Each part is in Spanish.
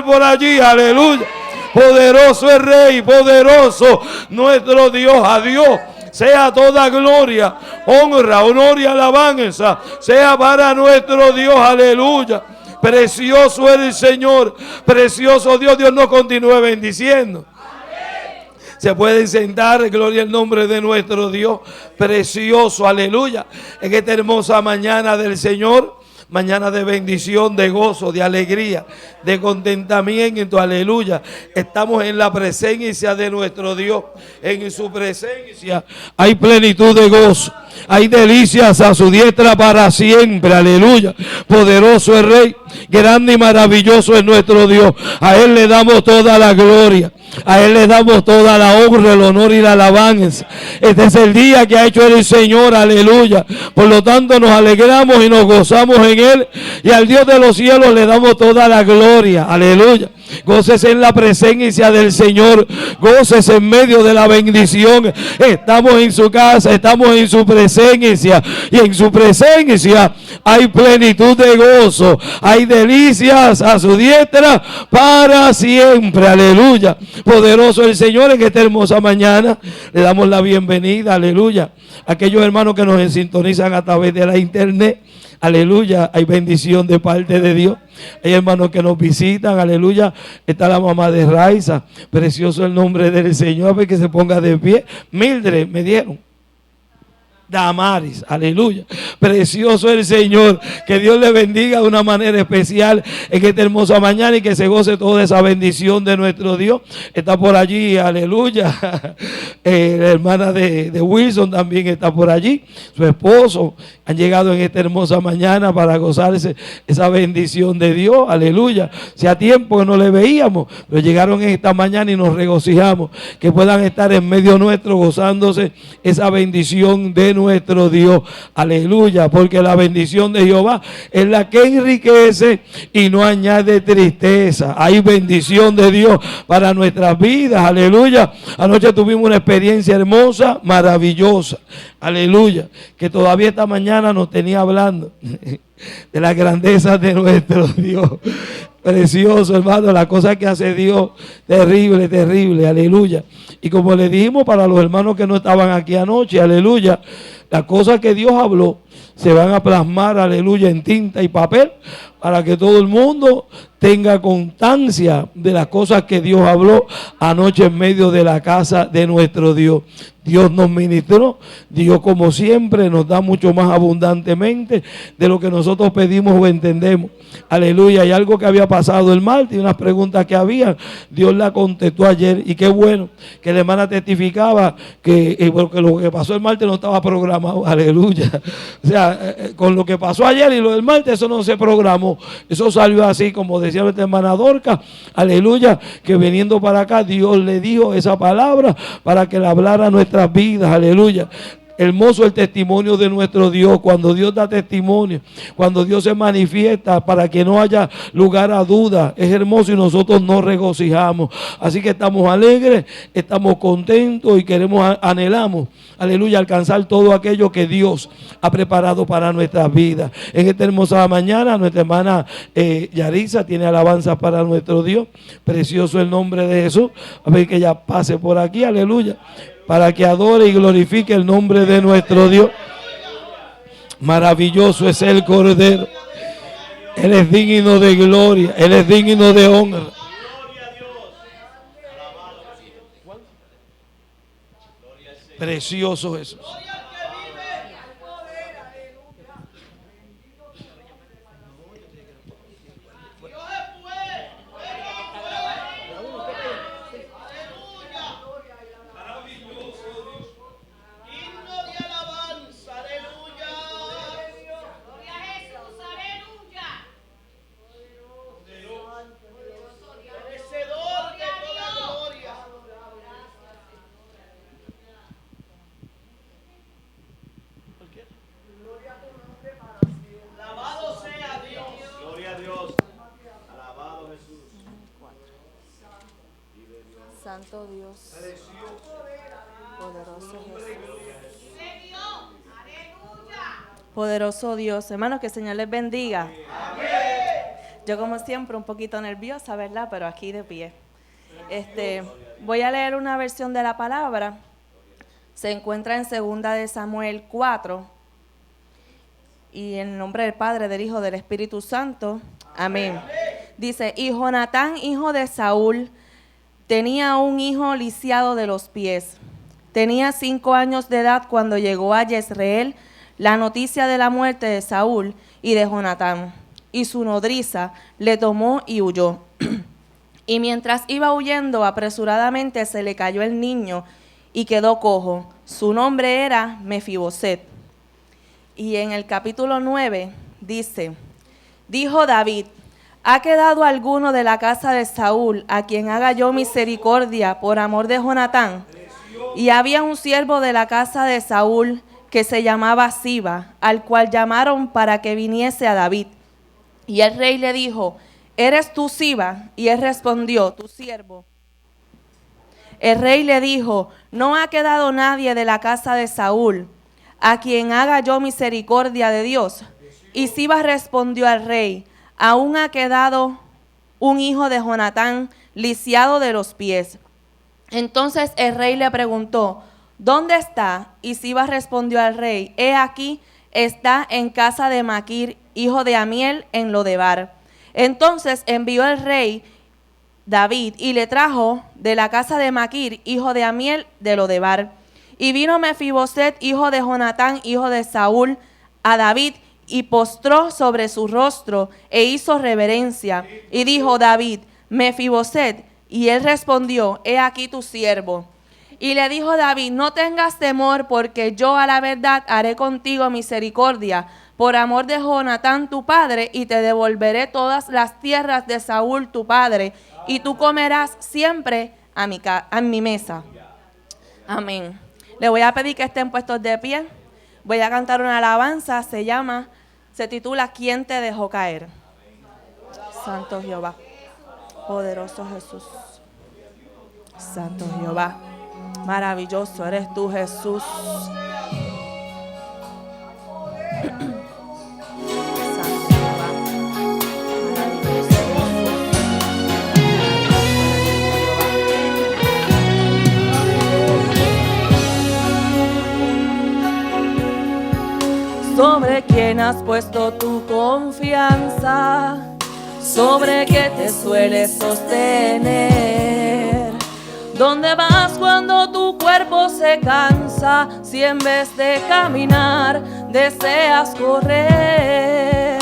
estar por allí, aleluya. Poderoso el Rey, poderoso nuestro Dios. A Dios sea toda gloria, honra, honor y alabanza. Sea para nuestro Dios, aleluya. Precioso es el Señor, precioso Dios. Dios nos continúe bendiciendo. Se pueden sentar, gloria al nombre de nuestro Dios, precioso, aleluya. En esta hermosa mañana del Señor. Mañana de bendición, de gozo, de alegría, de contentamiento, aleluya. Estamos en la presencia de nuestro Dios. En su presencia hay plenitud de gozo. Hay delicias a su diestra para siempre, aleluya. Poderoso el Rey, grande y maravilloso es nuestro Dios. A Él le damos toda la gloria. A Él le damos toda la honra, el honor y la alabanza. Este es el día que ha hecho el Señor, aleluya. Por lo tanto nos alegramos y nos gozamos en Él. Y al Dios de los cielos le damos toda la gloria, aleluya. Gócese en la presencia del Señor. Gócese en medio de la bendición. Estamos en su casa, estamos en su presencia. Y en su presencia hay plenitud de gozo. Hay delicias a su diestra para siempre. Aleluya. Poderoso el Señor en esta hermosa mañana. Le damos la bienvenida, aleluya. Aquellos hermanos que nos sintonizan a través de la internet. Aleluya, hay bendición de parte de Dios. Hay hermanos que nos visitan, aleluya. Está la mamá de Raiza, precioso el nombre del Señor, a ver que se ponga de pie. Mildred, me dieron. Damaris, aleluya. Precioso el Señor. Que Dios le bendiga de una manera especial en esta hermosa mañana y que se goce toda esa bendición de nuestro Dios. Está por allí, aleluya. La hermana de Wilson también está por allí. Su esposo han llegado en esta hermosa mañana para gozarse esa bendición de Dios, aleluya. Hacía tiempo que no le veíamos, pero llegaron en esta mañana y nos regocijamos que puedan estar en medio nuestro gozándose esa bendición de nuestro Dios, aleluya, porque la bendición de Jehová es la que enriquece y no añade tristeza. Hay bendición de Dios para nuestras vidas, aleluya. Anoche tuvimos una experiencia hermosa, maravillosa, aleluya, que todavía esta mañana nos tenía hablando de la grandeza de nuestro Dios. Precioso, hermano, la cosa que hace Dios, terrible, terrible, aleluya. Y como le dijimos para los hermanos que no estaban aquí anoche, aleluya, las cosas que Dios habló se van a plasmar, aleluya, en tinta y papel, para que todo el mundo tenga constancia de las cosas que Dios habló anoche en medio de la casa de nuestro Dios. Dios nos ministró, Dios como siempre nos da mucho más abundantemente de lo que nosotros pedimos o entendemos. Aleluya, y algo que había pasado el martes, unas preguntas que había, Dios la contestó ayer y qué bueno que la hermana testificaba que lo que pasó el martes no estaba programado, aleluya. O sea, con lo que pasó ayer y lo del martes, eso no se programó, eso salió así como decía nuestra hermana Dorca, aleluya, que viniendo para acá Dios le dijo esa palabra para que la hablara a nuestras vidas, aleluya. Hermoso el testimonio de nuestro Dios, cuando Dios da testimonio, cuando Dios se manifiesta para que no haya lugar a duda, es hermoso y nosotros nos regocijamos. Así que estamos alegres, estamos contentos y queremos, anhelamos, aleluya, alcanzar todo aquello que Dios ha preparado para nuestras vidas. En esta hermosa mañana nuestra hermana Yarisa tiene alabanza para nuestro Dios, precioso el nombre de Jesús. A ver que ella pase por aquí, aleluya, para que adore y glorifique el nombre de nuestro Dios. Maravilloso es el Cordero. Él es digno de gloria, Él es digno de honra. Precioso Jesús. Santo Dios, poderoso Jesús. Poderoso Dios, hermanos, que el Señor les bendiga. Yo como siempre un poquito nerviosa, ¿verdad? Pero aquí de pie. Voy a leer una versión de la palabra. Se encuentra en 2 de Samuel 4. Y en el nombre del Padre, del Hijo, del Espíritu Santo. Amén. Dice, y Jonatán, hijo de Saúl, tenía un hijo lisiado de los pies. Tenía 5 años de edad cuando llegó a Jezreel la noticia de la muerte de Saúl y de Jonatán. Y su nodriza le tomó y huyó. Y mientras iba huyendo apresuradamente se le cayó el niño y quedó cojo. Su nombre era Mefiboset. Y en el capítulo 9 dice, dijo David, ¿ha quedado alguno de la casa de Saúl a quien haga yo misericordia por amor de Jonatán? Y había un siervo de la casa de Saúl que se llamaba Siba, al cual llamaron para que viniese a David. Y el rey le dijo, ¿eres tú Siba? Y él respondió, tu siervo. El rey le dijo, no ha quedado nadie de la casa de Saúl, a quien haga yo misericordia de Dios. Y Siba respondió al rey, aún ha quedado un hijo de Jonatán, lisiado de los pies. Entonces el rey le preguntó, ¿dónde está? Y Siba respondió al rey, he aquí, está en casa de Maquir, hijo de Amiel, en Lodebar. Entonces envió el rey David y le trajo de la casa de Maquir, hijo de Amiel, de Lodebar. Y vino Mefiboset, hijo de Jonatán, hijo de Saúl, a David, y postró sobre su rostro, e hizo reverencia. Y dijo David, Mefiboset, y él respondió, he aquí tu siervo. Y le dijo David, no tengas temor, porque yo a la verdad haré contigo misericordia, por amor de Jonatán tu padre, y te devolveré todas las tierras de Saúl tu padre, y tú comerás siempre a mi mesa. Amén. Le voy a pedir que estén puestos de pie. Voy a cantar una alabanza, se titula ¿Quién te dejó caer? Santo Jehová, poderoso Jesús. Santo Jehová, maravilloso eres tú, Jesús. Sobre quién has puesto tu confianza, sobre qué te sueles sostener. ¿Dónde vas cuando tu cuerpo se cansa? Si en vez de caminar deseas correr.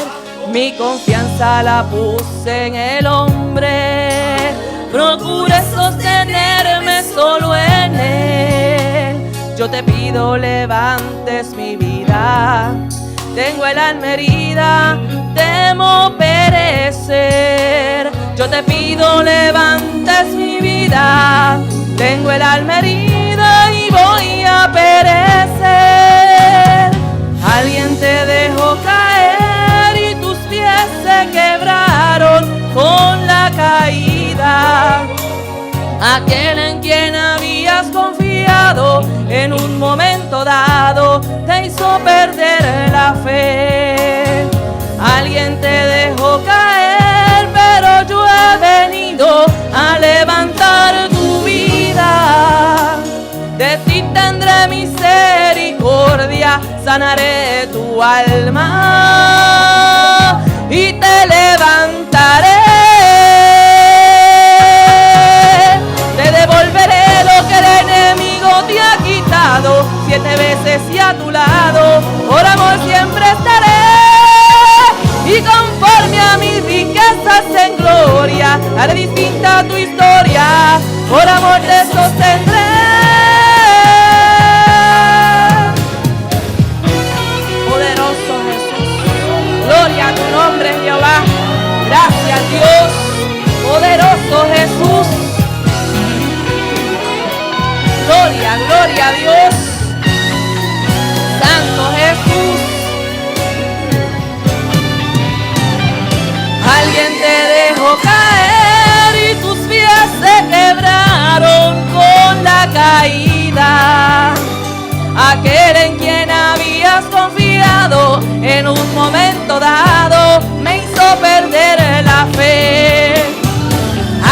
Mi confianza la puse en el hombre, procuré sostenerme solo en él. Yo te pido levantes mi vida, tengo el alma herida, temo perecer. Yo te pido levantes mi vida, tengo el alma herida y voy a perecer. Alguien te dejó caer y tus pies se quebraron con la caída. Aquel en quien habías confiado en un momento dado te hizo perder la fe. Alguien te dejó caer, pero yo he venido a levantar tu vida. De ti tendré misericordia, sanaré tu alma y te levantaré. Te devolveré lo que el enemigo te ha quitado, 7 veces y a tu lado, por amor siempre estaré. Y conforme a mis riquezas en gloria, haré distinta tu historia, por amor te sostendré. Poderoso Jesús, gloria a tu nombre Jehová, gracias Dios, poderoso Jesús. Gloria, gloria a Dios, Santo Jesús. Alguien te dejó caer y tus pies se quebraron con la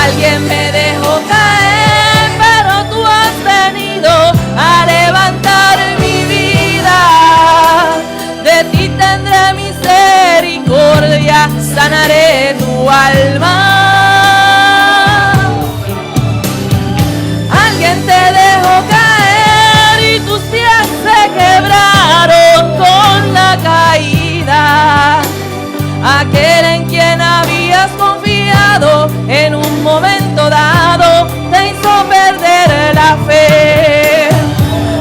Alguien me dejó caer, pero tú has venido a levantar mi vida. De ti tendré misericordia, sanaré tu alma. Alguien te dejó caer y tus pies se quebraron con la caída. Aquel en quien habías confiado en un momento dado te hizo perder la fe.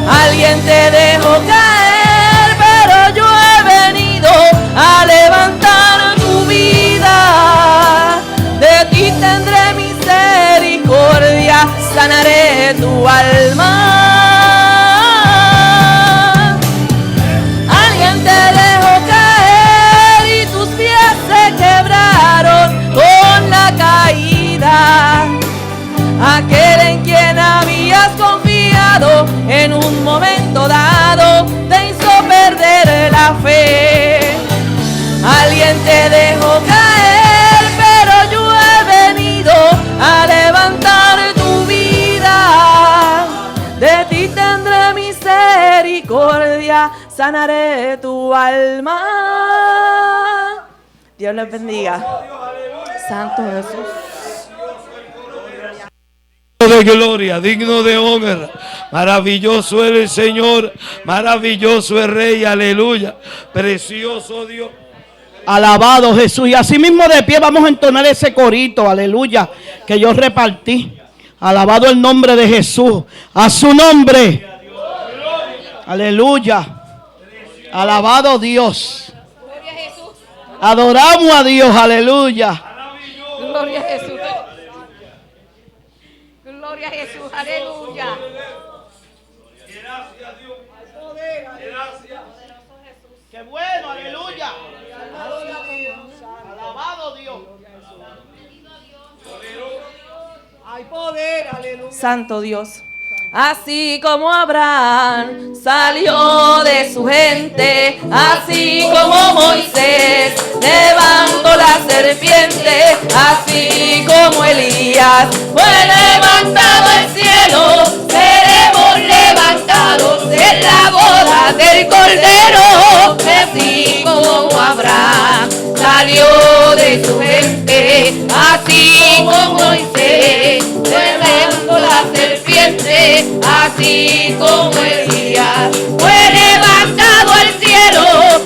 Alguien te dejó caer, pero yo he venido a levantar tu vida. De ti tendré misericordia, sanaré tu alma. Alguien te dejó caer y tus pies se quebraron con la caída. Aquel en quien habías confiado en un momento dado te hizo perder la fe. Alguien te dejó caer, pero yo he venido a levantar tu vida. De ti tendré misericordia, sanaré tu alma. Dios les bendiga. Santo Jesús. De gloria, digno de honra, maravilloso es el Señor, maravilloso el Rey, aleluya, precioso Dios. Alabado Jesús. Y así mismo de pie vamos a entonar ese corito, aleluya, que yo repartí. Alabado el nombre de Jesús. A su nombre. Aleluya. Alabado Dios. Adoramos a Dios, aleluya. Gloria a Jesús. Gloria a Jesús, aleluya. Gracias Dios. Gracias. Qué bueno, aleluya. Alabado Dios. Hay poder, aleluya. Santo Dios. Así como Abraham salió de su gente, así como Moisés levantó la serpiente, así como Elías fue levantado al cielo, seremos levantados en la boda del Cordero. Así como Abraham salió de su gente, así como Moisés levantó la serpiente, así como Elías fue levantado al cielo,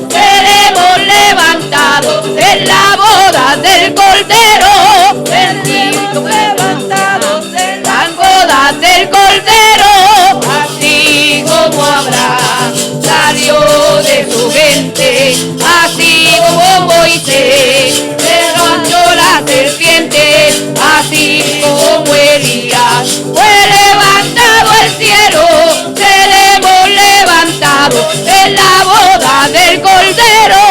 seremos levantados en la boda del Cordero. Bendito levantados en la boda del Cordero. Así como Abraham salió de su gente, así como Moisés levantó la serpiente, así como Elías fue levantado al cielo, seremos levantados en la boda del Cordero.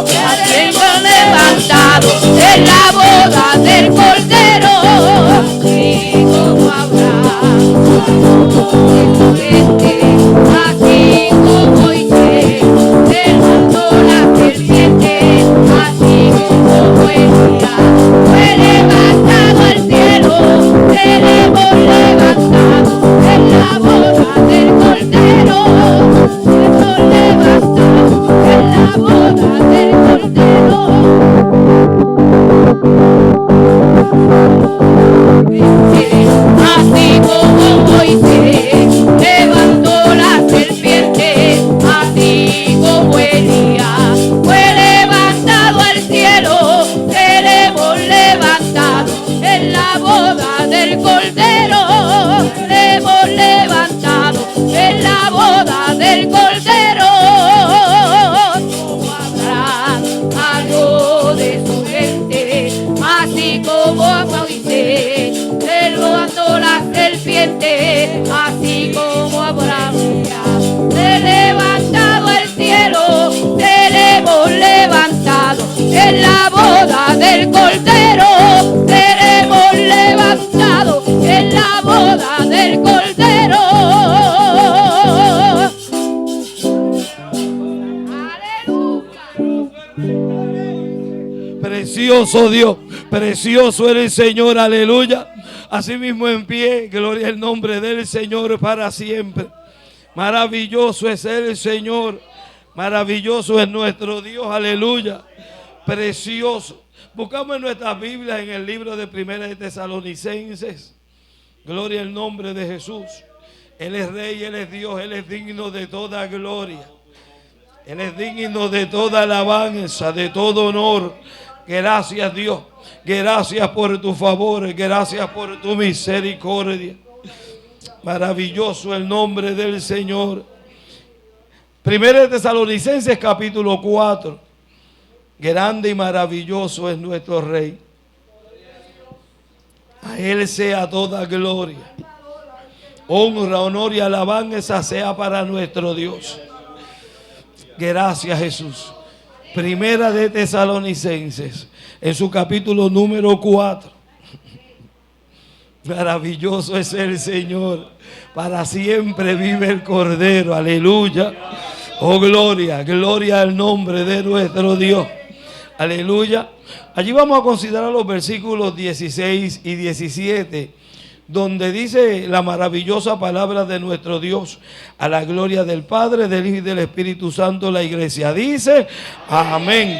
Seremos levantados en la boda del Cordero. Así como Abraham, así como Moisés levantó la serpiente, así como Elías fue levantado al cielo, seremos levantados en la boda del Cordero. Seremos levantados en la boda del Cordero. Así como Moisés levantó la serpiente, así como Elías fue levantado al cielo, seremos levantados en la boda del Cordero. Seremos levantados en la boda del Cordero. Como Abraham salió de su gente, así como a Moisés levantó la serpiente, así como Abraham se levantado al cielo, seremos levantados en la boda del Cordero. Seremos levantados en la boda del Cordero. Precioso Dios, Precioso eres el Señor, aleluya. Así mismo en pie, gloria al nombre del Señor para siempre. Maravilloso es el Señor. Maravilloso es nuestro Dios, aleluya. Precioso. Buscamos en nuestras Biblias en el libro de Primera de Tesalonicenses. Gloria al nombre de Jesús. Él es Rey, Él es Dios, Él es digno de toda gloria. Él es digno de toda alabanza, de todo honor. Gracias, Dios. Gracias por tu favor, gracias por tu misericordia. Maravilloso el nombre del Señor. Primera de Tesalonicenses capítulo 4. Grande y maravilloso es nuestro Rey. A Él sea toda gloria, honra, honor y alabanza sea para nuestro Dios. Gracias, Jesús. Primera de Tesalonicenses, en su capítulo número 4. Maravilloso es el Señor. Para siempre vive el Cordero. Aleluya. Oh, gloria, gloria al nombre de nuestro Dios. Aleluya. Allí vamos a considerar los versículos 16 y 17, donde dice la maravillosa palabra de nuestro Dios, a la gloria del Padre, del Hijo y del Espíritu Santo. La iglesia dice, amén.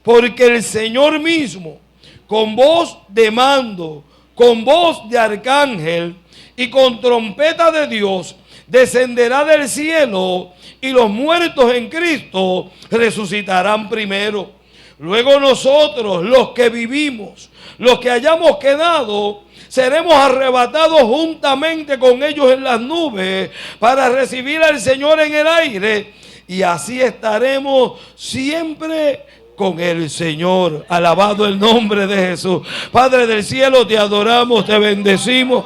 Porque el Señor mismo, con voz de mando, con voz de arcángel y con trompeta de Dios, descenderá del cielo, y los muertos en Cristo resucitarán primero. Luego nosotros, los que vivimos, los que hayamos quedado, seremos arrebatados juntamente con ellos en las nubes para recibir al Señor en el aire, y así estaremos siempre con el Señor. Alabado el nombre de Jesús. Padre del cielo, te adoramos, te bendecimos.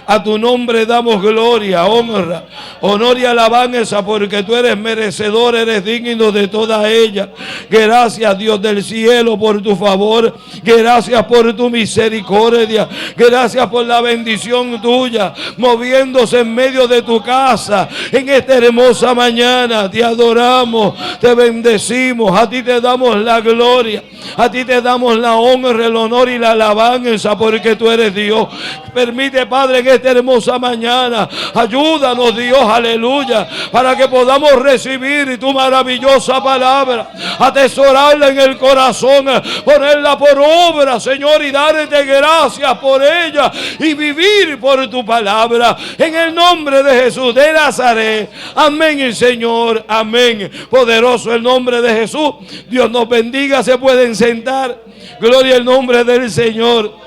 A tu nombre damos gloria, honra, honor y alabanza, porque tú eres merecedor, eres digno de toda ella. Gracias, Dios del cielo, por tu favor. Gracias por tu misericordia. Gracias por la bendición tuya, moviéndose en medio de tu casa en esta hermosa mañana. Te adoramos, te bendecimos. A ti te damos la gloria, a ti te damos la honra, el honor y la alabanza, porque tú eres Dios. Permite, Padre, en esta hermosa mañana, ayúdanos, Dios, aleluya, para que podamos recibir tu maravillosa palabra, atesorarla en el corazón, ponerla por obra, Señor, y darte gracias por ella y vivir por tu palabra, en el nombre de Jesús de Nazaret. Amén, Señor, amén. Poderoso el nombre de Jesús. Dios nos bendiga. Se pueden sentar. Gloria al nombre del Señor.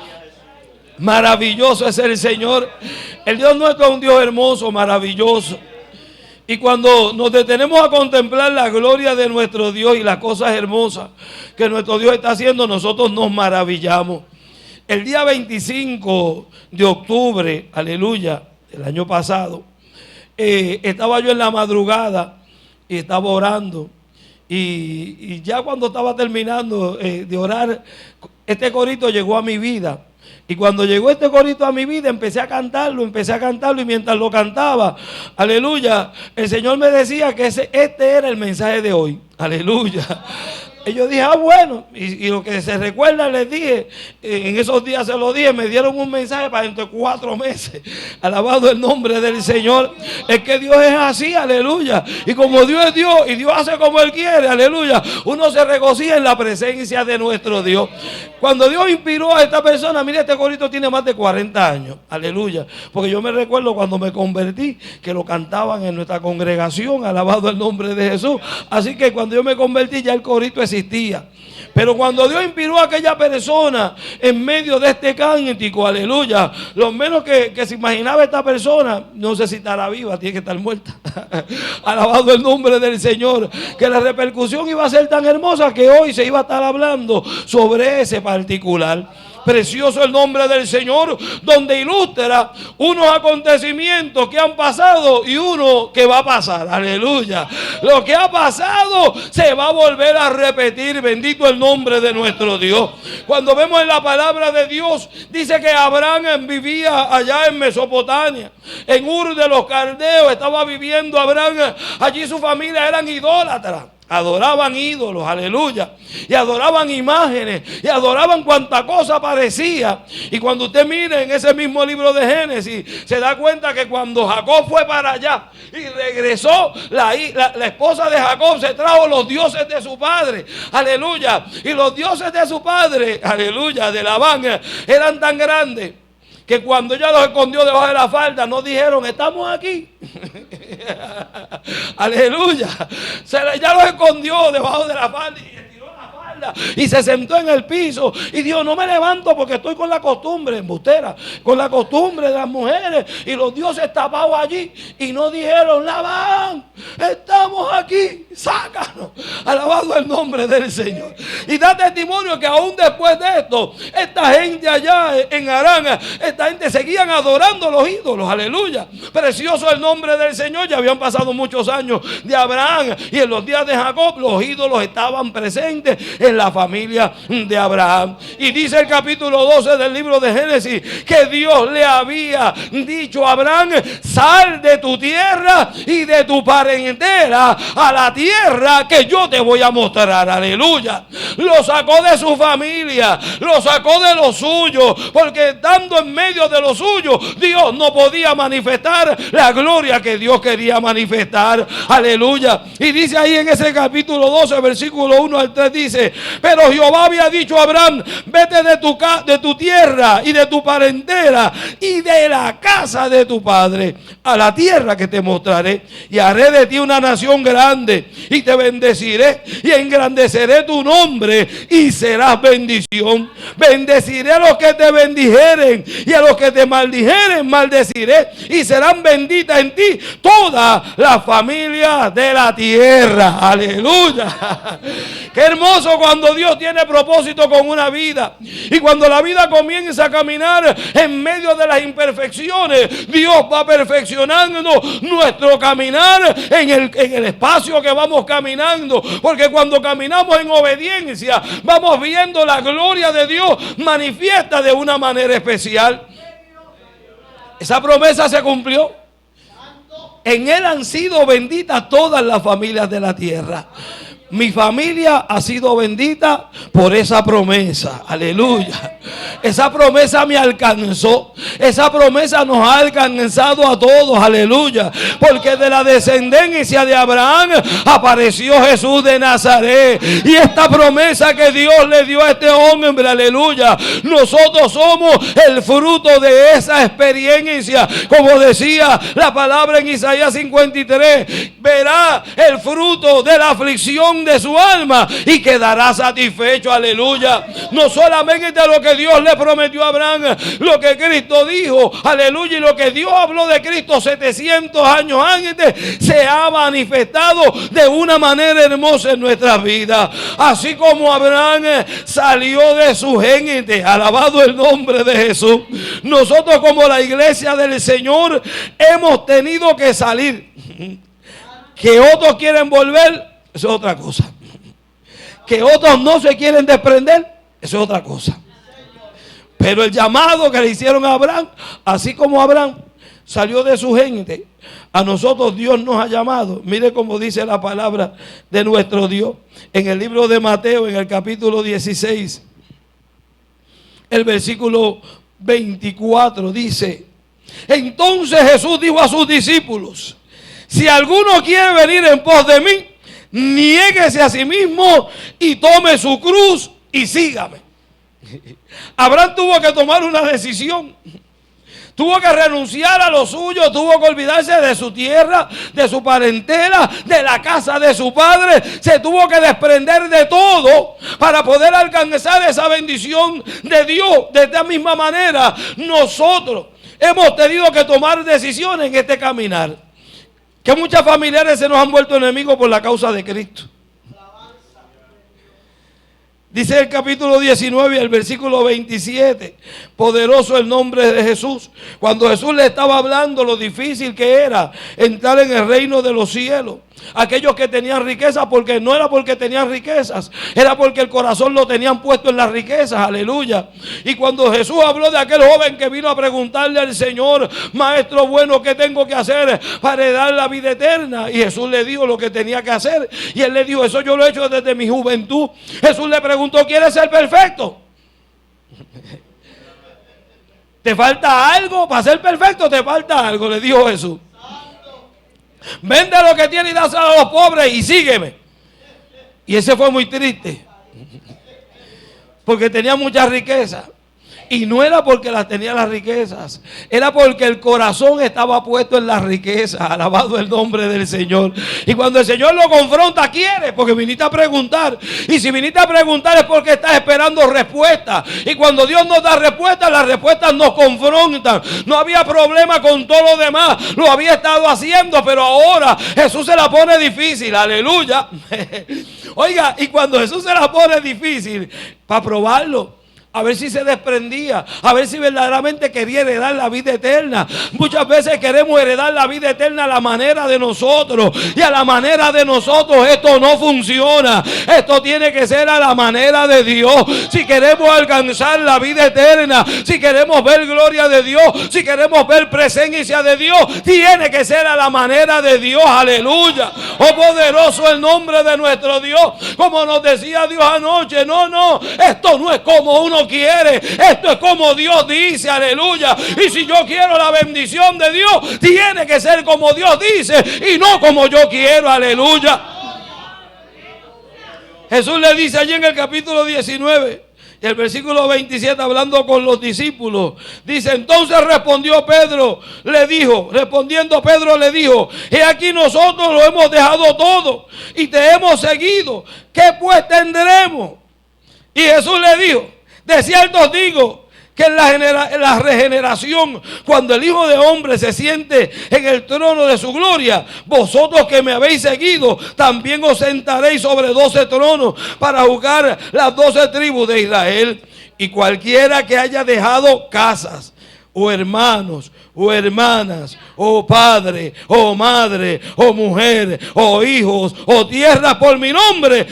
Maravilloso es el Señor. El Dios nuestro es un Dios hermoso, maravilloso. Y cuando nos detenemos a contemplar la gloria de nuestro Dios y las cosas hermosas que nuestro Dios está haciendo, nosotros nos maravillamos. El día 25 de octubre, aleluya, del año pasado, estaba yo en la madrugada y estaba orando. Y ya cuando estaba terminando de orar, este corito llegó a mi vida. Y cuando llegó este corito a mi vida, empecé a cantarlo, y mientras lo cantaba, aleluya, el Señor me decía que este era el mensaje de hoy, aleluya. Y yo dije, bueno, y lo que se recuerda les dije, en esos días se lo dije, me dieron un mensaje para dentro de 4 meses. Alabado el nombre del Señor. Es que Dios es así, aleluya. Y como Dios es Dios y Dios hace como Él quiere, aleluya, uno se regocija en la presencia de nuestro Dios. Cuando Dios inspiró a esta persona, mire, este corito tiene más de 40 años, aleluya. Porque yo me recuerdo cuando me convertí, que lo cantaban en nuestra congregación, alabado el nombre de Jesús. Así que cuando yo me convertí, ya el corito existía. Pero cuando Dios inspiró a aquella persona en medio de este cántico, aleluya, lo menos que se imaginaba esta persona, no sé si estará viva, tiene que estar muerta. Alabado el nombre del Señor, que la repercusión iba a ser tan hermosa que hoy se iba a estar hablando sobre ese particular. Precioso el nombre del Señor, donde ilustra unos acontecimientos que han pasado y uno que va a pasar. Aleluya. Lo que ha pasado se va a volver a repetir. Bendito el nombre de nuestro Dios. Cuando vemos en la palabra de Dios, dice que Abraham vivía allá en Mesopotamia, en Ur de los Caldeos estaba viviendo Abraham. Allí su familia eran idólatras. Adoraban ídolos, aleluya. Y adoraban imágenes. Y adoraban cuanta cosa parecía. Y cuando usted mire en ese mismo libro de Génesis, se da cuenta que cuando Jacob fue para allá y regresó, la esposa de Jacob se trajo los dioses de su padre. Aleluya. Y los dioses de su padre, aleluya, de Labán, eran tan grandes que cuando ella los escondió debajo de la falda, no dijeron, estamos aquí. Aleluya. Ella los escondió debajo de la falda y estiró la falda y se sentó en el piso y dijo, no me levanto porque estoy con la costumbre, embustera, con la costumbre de las mujeres. Y los dioses tapados allí y no dijeron, Labán, estamos aquí, sácanos. Alabado el nombre del Señor. Y da testimonio que aún después de esto, esta gente allá en Harán, esta gente seguían adorando los ídolos. Aleluya. Precioso el nombre del Señor. Ya habían pasado muchos años de Abraham y en los días de Jacob los ídolos estaban presentes en la familia de Abraham. Y dice el capítulo 12 del libro de Génesis que Dios le había dicho a Abraham, sal de tu tierra y de tu parentela a la tierra que yo te voy a mostrar. Aleluya. Lo sacó de su familia, lo sacó de lo suyo, porque estando en medio de lo suyo, Dios no podía manifestar la gloria que Dios quería manifestar. Aleluya. Y dice ahí en ese capítulo 12, versículo 1 al 3, dice, pero Jehová había dicho a Abraham, vete de tu tierra y de tu parentela y de la casa de tu padre a la tierra que te mostraré, y haré de ti una nación grande y te bendeciré y engrandeceré tu nombre y serás bendición. Bendeciré a los que te bendijeren y a los que te maldijeren maldeciré, y serán benditas en ti todas las familias de la tierra. Aleluya. Qué hermoso cuando Dios tiene propósito con una vida, y cuando la vida comienza a caminar en medio de las imperfecciones, Dios va perfeccionando nuestro caminar en el espacio que vamos caminando, porque cuando caminamos en obediencia vamos viendo la gloria de Dios manifiesta de una manera especial. Esa promesa se cumplió. En Él han sido benditas todas las familias de la tierra. Mi familia ha sido bendita por esa promesa. Aleluya. Esa promesa me alcanzó. Esa promesa nos ha alcanzado a todos. Aleluya. Porque de la descendencia de Abraham apareció Jesús de Nazaret. Y esta promesa que Dios le dio a este hombre, aleluya, nosotros somos el fruto de esa experiencia. Como decía la palabra en Isaías 53, verá el fruto de la aflicción de su alma y quedará satisfecho. Aleluya. No solamente de lo que Dios le prometió a Abraham, lo que Cristo dijo, aleluya, y lo que Dios habló de Cristo 700 años antes se ha manifestado de una manera hermosa en nuestras vidas. Así como Abraham salió de su gente, alabado el nombre de Jesús, nosotros como la iglesia del Señor hemos tenido que salir. Que otros quieren volver, eso es otra cosa. Que otros no se quieren desprender, eso es otra cosa. Pero el llamado que le hicieron a Abraham, así como Abraham salió de su gente, a nosotros Dios nos ha llamado. Mire cómo dice la palabra de nuestro Dios en el libro de Mateo, en el capítulo 16, el versículo 24 dice: entonces Jesús dijo a sus discípulos, si alguno quiere venir en pos de mí, niéguese a sí mismo y tome su cruz y sígame. Abraham tuvo que tomar una decisión. Tuvo que renunciar a lo suyo, tuvo que olvidarse de su tierra, de su parentela, de la casa de su padre. Se tuvo que desprender de todo para poder alcanzar esa bendición de Dios. De esta misma manera, nosotros hemos tenido que tomar decisiones en este caminar. Que muchos familiares se nos han vuelto enemigos por la causa de Cristo. Dice el capítulo 19, el versículo 27, poderoso el nombre de Jesús. Cuando Jesús le estaba hablando lo difícil que era entrar en el reino de los cielos. aquellos que tenían riquezas, porque no era porque tenían riquezas, era porque el corazón lo tenían puesto en las riquezas, aleluya. Y cuando Jesús habló de aquel joven que vino a preguntarle al Señor, maestro bueno, ¿qué tengo que hacer para heredar la vida eterna? Y Jesús le dijo lo que tenía que hacer, y él le dijo, eso yo lo he hecho desde mi juventud. Jesús le preguntó, ¿quieres ser perfecto? ¿Te falta algo? Para ser perfecto te falta algo, le dijo Jesús. Vende lo que tiene y dáselo a los pobres y sígueme. Y ese fue muy triste, porque tenía mucha riqueza. Y no era porque las tenía las riquezas, era porque el corazón estaba puesto en las riquezas. Alabado el nombre del Señor. Y cuando el Señor lo confronta, quiere, porque viniste a preguntar. Y si viniste a preguntar es porque estás esperando respuesta. Y cuando Dios nos da respuesta, las respuestas nos confrontan. No había problema con todo lo demás, lo había estado haciendo, pero ahora Jesús se la pone difícil. Aleluya. Oiga, y cuando Jesús se la pone difícil, para probarlo, a ver si se desprendía, a ver si verdaderamente quería heredar la vida eterna. Muchas veces queremos heredar la vida eterna a la manera de nosotros, y a la manera de nosotros esto no funciona. Esto tiene que ser a la manera de Dios. Si queremos alcanzar la vida eterna, si queremos ver gloria de Dios, si queremos ver presencia de Dios, tiene que ser a la manera de Dios. Aleluya. Oh, poderoso el nombre de nuestro Dios. Como nos decía Dios anoche, no, esto no es como uno quiere, esto es como Dios dice, aleluya. Y si yo quiero la bendición de Dios, tiene que ser como Dios dice y no como yo quiero, aleluya. Jesús le dice allí en el capítulo 19 y el versículo 27, hablando con los discípulos, dice, entonces respondiendo Pedro le dijo, he aquí nosotros lo hemos dejado todo y te hemos seguido, ¿qué pues tendremos? Y Jesús le dijo, de cierto os digo que en la regeneración, cuando el Hijo de Hombre se siente en el trono de su gloria, vosotros que me habéis seguido, también os sentaréis sobre 12 tronos para juzgar las 12 tribus de Israel. Y cualquiera que haya dejado casas, o hermanos, o hermanas, o padre, o madre, o mujer, o hijos, o tierra por mi nombre,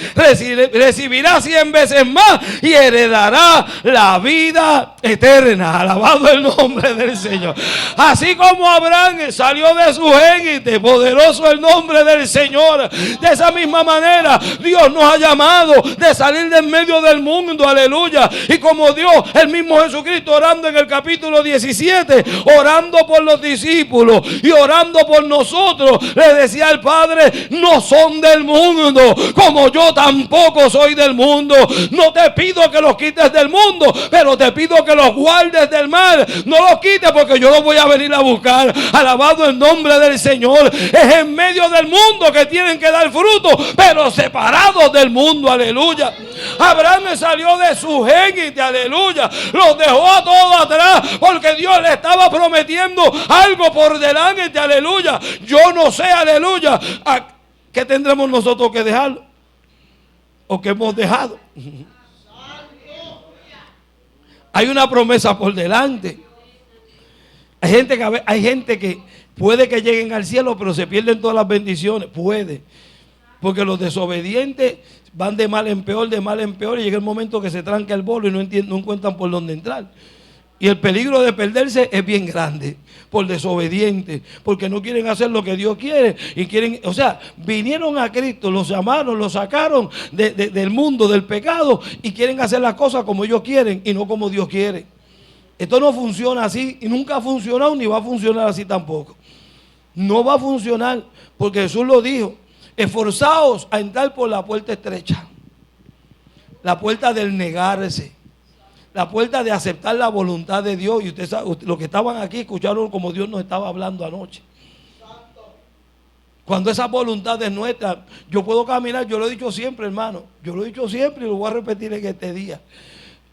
recibirá 100 veces más y heredará la vida eterna. Alabado el nombre del Señor. Así como Abraham salió de su gente, poderoso el nombre del Señor. De esa misma manera, Dios nos ha llamado de salir de en medio del mundo, aleluya. Y como Dios, el mismo Jesucristo orando en el capítulo 17, orando por los discípulos y orando por nosotros, le decía al Padre, no son del mundo, como yo tampoco soy del mundo. No te pido que los quites del mundo, pero te pido que los guardes del mal. No los quites porque yo los voy a venir a buscar. Alabado el nombre del Señor. Es en medio del mundo que tienen que dar fruto, pero separados del mundo, aleluya. Abraham salió de su gente, aleluya, los dejó a todos atrás porque Dios le estaba prometiendo algo por delante, aleluya. Yo no sé, aleluya, ¿qué tendremos nosotros que dejar? ¿O qué hemos dejado? Hay una promesa por delante. Hay gente que puede que lleguen al cielo, pero se pierden todas las bendiciones. Puede, porque los desobedientes van de mal en peor, y llega el momento que se tranca el bolo y no encuentran por dónde entrar. Y el peligro de perderse es bien grande por desobedientes, porque no quieren hacer lo que Dios quiere y quieren, o sea, vinieron a Cristo, los llamaron, los sacaron del mundo, del pecado, y quieren hacer las cosas como ellos quieren y no como Dios quiere. Esto no funciona así y nunca ha funcionado ni va a funcionar así tampoco. No va a funcionar porque Jesús lo dijo. Esforzaos a entrar por la puerta estrecha, la puerta del negarse, la puerta de aceptar la voluntad de Dios. Y usted sabe, los que estaban aquí escucharon como Dios nos estaba hablando anoche. Cuando esa voluntad es nuestra, yo puedo caminar, yo lo he dicho siempre, hermano, yo lo he dicho siempre y lo voy a repetir en este día.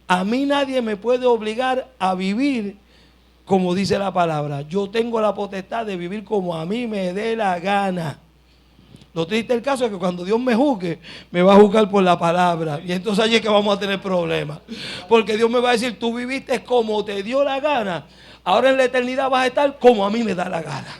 A mí nadie me puede obligar a vivir como dice la palabra. Yo tengo la potestad de vivir como a mí me dé la gana. Lo triste del caso es que cuando Dios me juzgue, me va a juzgar por la palabra. Y entonces allí es que vamos a tener problemas. Porque Dios me va a decir, tú viviste como te dio la gana. Ahora en la eternidad vas a estar como a mí me da la gana.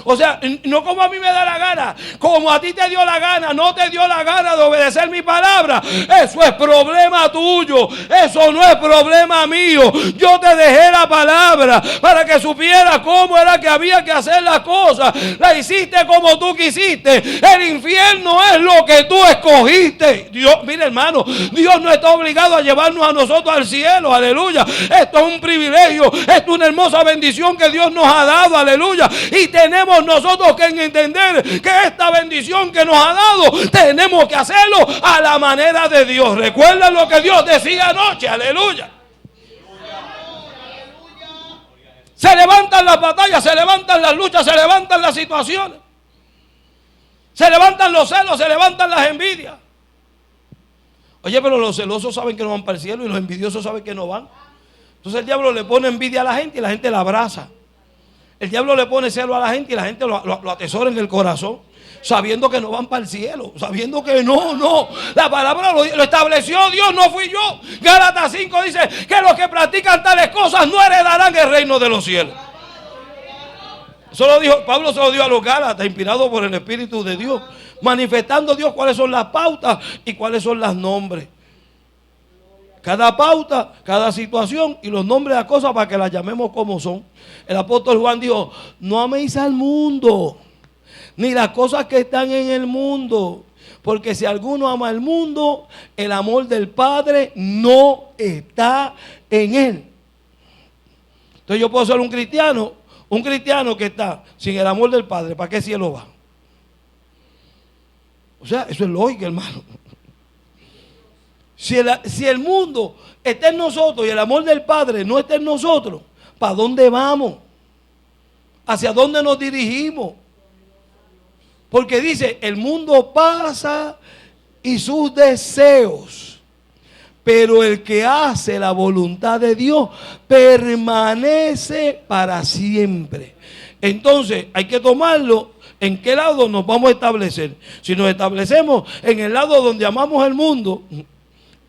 O sea, no como a mí me da la gana, como a ti te dio la gana, no te dio la gana de obedecer mi palabra. Eso es problema tuyo, eso no es problema mío. Yo te dejé la palabra para que supieras cómo era que había que hacer las cosas. La hiciste como tú quisiste. El infierno es lo que tú escogiste. Dios, mire hermano, Dios no está obligado a llevarnos a nosotros al cielo, aleluya. Esto es un privilegio, esto es una hermosa bendición que Dios nos ha dado, aleluya. Y tenemos nosotros que entender que esta bendición que nos ha dado, tenemos que hacerlo a la manera de Dios. Recuerden lo que Dios decía anoche, aleluya. Se levantan las batallas, se levantan las luchas, se levantan las situaciones. Se levantan los celos, se levantan las envidias. Oye, pero los celosos saben que no van para el cielo y los envidiosos saben que no van. Entonces el diablo le pone envidia a la gente y la gente la abraza. El diablo le pone celo a la gente y la gente lo atesora en el corazón, sabiendo que no van para el cielo, sabiendo que no. La palabra lo estableció Dios, no fui yo. Gálatas 5 dice que los que practican tales cosas no heredarán el reino de los cielos. Eso lo dijo, Pablo se lo dio a los Gálatas, inspirado por el Espíritu de Dios, manifestando Dios cuáles son las pautas y cuáles son los nombres. Cada pauta, cada situación y los nombres de las cosas para que las llamemos como son. El apóstol Juan dijo, no améis al mundo, ni las cosas que están en el mundo, porque si alguno ama al mundo, el amor del Padre no está en él. Entonces yo puedo ser un cristiano que está sin el amor del Padre, ¿para qué cielo va? O sea, eso es lógica, hermano. Si el mundo está en nosotros y el amor del Padre no está en nosotros, ¿para dónde vamos? ¿Hacia dónde nos dirigimos? Porque dice, el mundo pasa y sus deseos, pero el que hace la voluntad de Dios permanece para siempre. Entonces hay que tomarlo. ¿En qué lado nos vamos a establecer? Si nos establecemos en el lado donde amamos el mundo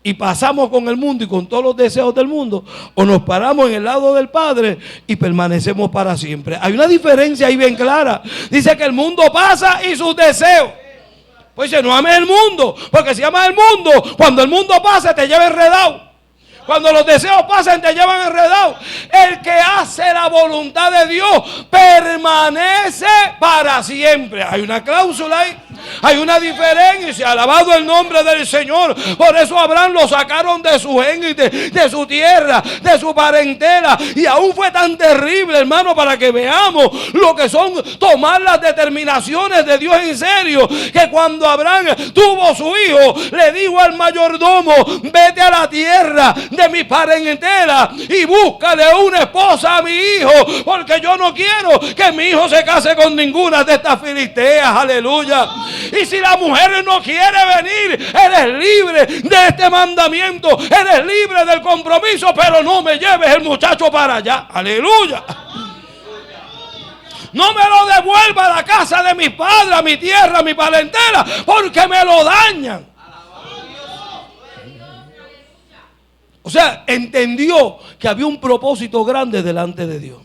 y pasamos con el mundo y con todos los deseos del mundo, o nos paramos en el lado del Padre y permanecemos para siempre. Hay una diferencia ahí bien clara. Dice que el mundo pasa y sus deseos. Pues dice, no ames el mundo, porque si amas el mundo, cuando el mundo pase te lleva enredado. Cuando los deseos pasan te llevan enredado. El que hace la voluntad de Dios permanece para siempre. Hay una cláusula ahí. Hay una diferencia. Alabado el nombre del Señor. Por eso Abraham lo sacaron de su gente, de su tierra, de su parentela. Y aún fue tan terrible, hermano, para que veamos lo que son tomar las determinaciones de Dios en serio. Que cuando Abraham tuvo su hijo, le dijo al mayordomo, vete a la tierra de mi parentela y búscale una esposa a mi hijo, porque yo no quiero que mi hijo se case con ninguna de estas filisteas. Aleluya. Y si la mujer no quiere venir, eres libre de este mandamiento, eres libre del compromiso, pero no me lleves el muchacho para allá. Aleluya. No me lo devuelva a la casa de mis padres, a mi tierra, a mi parentela, porque me lo dañan. O sea, entendió que había un propósito grande delante de Dios.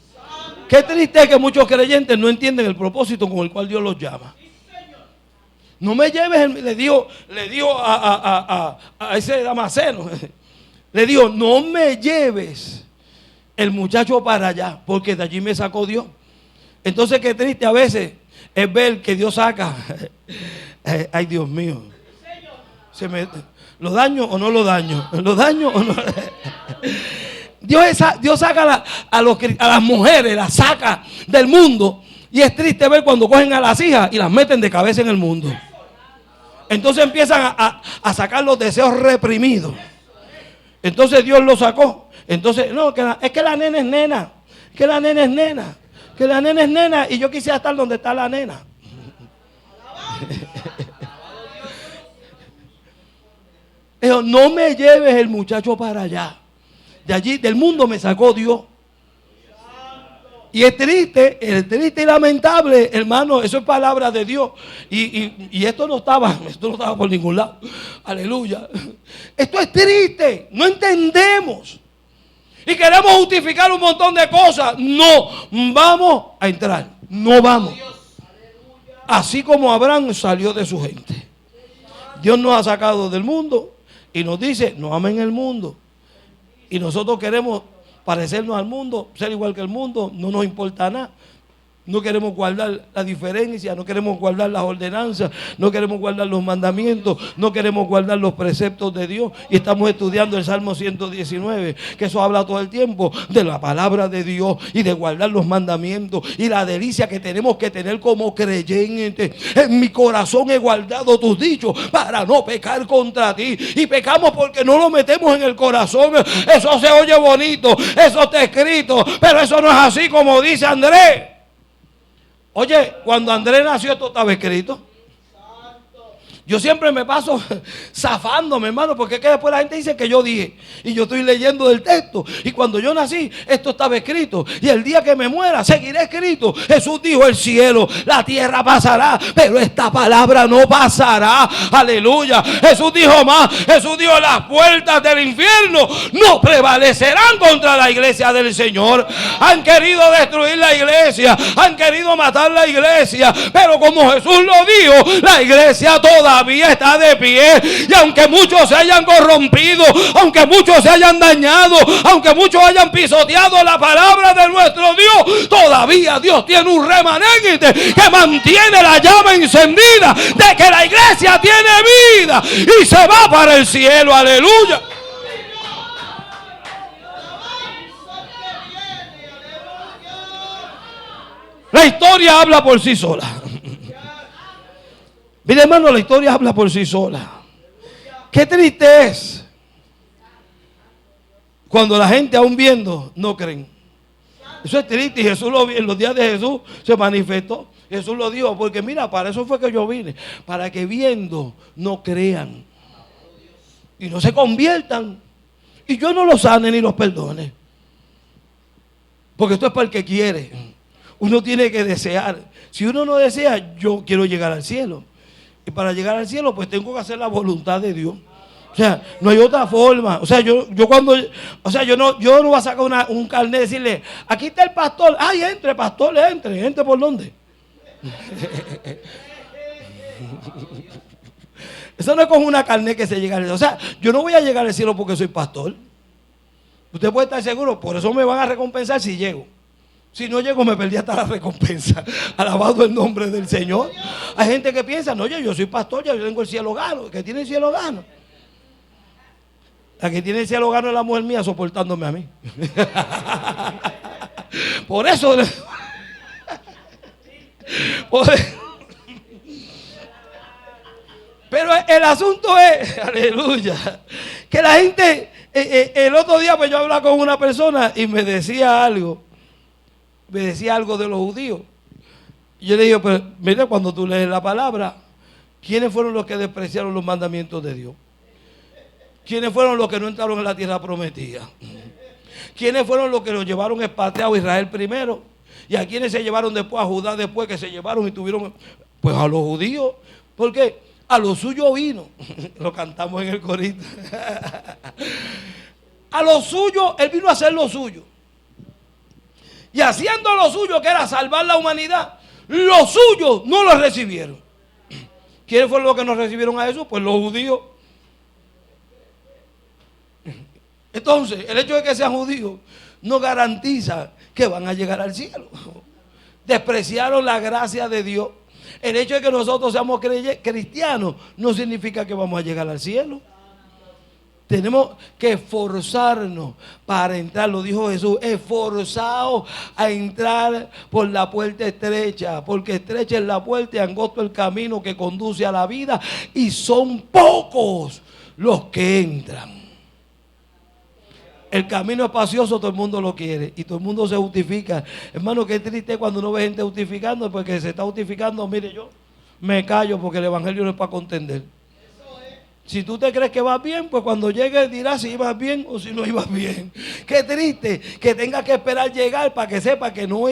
Qué triste es que muchos creyentes no entienden el propósito con el cual Dios los llama. No me lleves, le dijo a ese Damaseno, le dijo, no me lleves el muchacho para allá, porque de allí me sacó Dios. Entonces qué triste a veces es ver que Dios saca, ay Dios mío, ¿lo daño o no lo daño? ¿Lo daño o no? Dios saca a las mujeres, las saca del mundo. Y es triste ver cuando cogen a las hijas y las meten de cabeza en el mundo. Entonces empiezan a sacar los deseos reprimidos. Entonces Dios los sacó. Entonces, no, es que la nena es nena. Que la nena es nena. Que la nena es nena. Y yo quisiera estar donde está la nena. Dijo, no me lleves el muchacho para allá. De allí, del mundo me sacó Dios. Y es triste y lamentable, hermano, eso es palabra de Dios. Y esto no estaba por ningún lado. Aleluya. Esto es triste, no entendemos. Y queremos justificar un montón de cosas. No vamos a entrar, no vamos. así como Abraham salió de su gente. Dios nos ha sacado del mundo y nos dice, no amen el mundo. Y nosotros queremos parecernos al mundo, ser igual que el mundo, no nos importa nada. No queremos guardar la diferencia, no queremos guardar las ordenanzas, no queremos guardar los mandamientos, no queremos guardar los preceptos de Dios. Y estamos estudiando el Salmo 119, que eso habla todo el tiempo de la palabra de Dios y de guardar los mandamientos y la delicia que tenemos que tener como creyentes. En mi corazón he guardado tus dichos para no pecar contra ti. Y pecamos porque no lo metemos en el corazón. Eso se oye bonito, eso está escrito, pero eso no es así como dice Andrés. Oye, cuando Andrés nació esto estaba escrito. Yo siempre me paso zafándome, hermano, porque es que después la gente dice que yo dije. Y yo estoy leyendo del texto. Y cuando yo nací, esto estaba escrito. Y el día que me muera, seguirá escrito. Jesús dijo, el cielo, la tierra pasará, pero esta palabra no pasará. Aleluya. Jesús dijo más. Jesús dijo, las puertas del infierno no prevalecerán contra la iglesia del Señor. Han querido destruir la iglesia. Han querido matar la iglesia. Pero como Jesús lo dijo, la iglesia todavía está de pie. Y aunque muchos se hayan corrompido, aunque muchos se hayan dañado, aunque muchos hayan pisoteado la palabra de nuestro Dios, todavía Dios tiene un remanente que mantiene la llama encendida de que la iglesia tiene vida y se va para el cielo. Aleluya. La historia habla por sí sola. Mira, hermano, la historia habla por sí sola. Qué triste es cuando la gente aún viendo no creen. Eso es triste y Jesús lo vio. En los días de Jesús se manifestó. Jesús lo dijo, porque mira, para eso fue que yo vine, para que viendo no crean y no se conviertan y yo no los sane ni los perdone, porque esto es para el que quiere. Uno tiene que desear. Si uno no desea, yo quiero llegar al cielo. Y para llegar al cielo, pues tengo que hacer la voluntad de Dios. O sea, no hay otra forma. O sea, yo no voy a sacar un carnet y decirle, aquí está el pastor. Ay, entre, pastor, entre por dónde. Eso no es con una carnet que se llega al cielo. O sea, yo no voy a llegar al cielo porque soy pastor. Usted puede estar seguro, por eso me van a recompensar si llego. Si no llego, me perdí hasta la recompensa. Alabado el nombre del Señor. Hay gente que piensa, no, yo soy pastor, ya yo tengo el cielo gano. ¿El que tiene el cielo gano? La que tiene el cielo gano es la mujer mía soportándome a mí. Por eso. Pero el asunto es, aleluya, que la gente, el otro día pues yo hablaba con una persona y me decía algo de los judíos. Y yo le digo, pero mira, cuando tú lees la palabra, ¿quiénes fueron los que despreciaron los mandamientos de Dios? ¿Quiénes fueron los que no entraron en la tierra prometida? ¿Quiénes fueron los que los llevaron expatriados a Israel primero? ¿Y a quiénes se llevaron después? A Judá después, que se llevaron y tuvieron, pues a los judíos. ¿Por qué? A lo suyo vino. Lo cantamos en el corito. A lo suyo, él vino a hacer lo suyo. Y haciendo lo suyo, que era salvar la humanidad, los suyos no lo recibieron. ¿Quiénes fueron los que no recibieron a Jesús? Pues los judíos. Entonces, el hecho de que sean judíos no garantiza que van a llegar al cielo. Despreciaron la gracia de Dios. El hecho de que nosotros seamos cristianos no significa que vamos a llegar al cielo. Tenemos que esforzarnos para entrar, lo dijo Jesús, esforzados a entrar por la puerta estrecha, porque estrecha es la puerta y angosto el camino que conduce a la vida, y son pocos los que entran. El camino espacioso todo el mundo lo quiere y todo el mundo se justifica. Hermano, qué triste cuando uno ve gente justificando, porque se está justificando. Mire, yo me callo porque el evangelio no es para contender. Si tú te crees que vas bien, pues cuando llegues dirás si ibas bien o si no ibas bien. Qué triste que tengas que esperar llegar para que sepa que no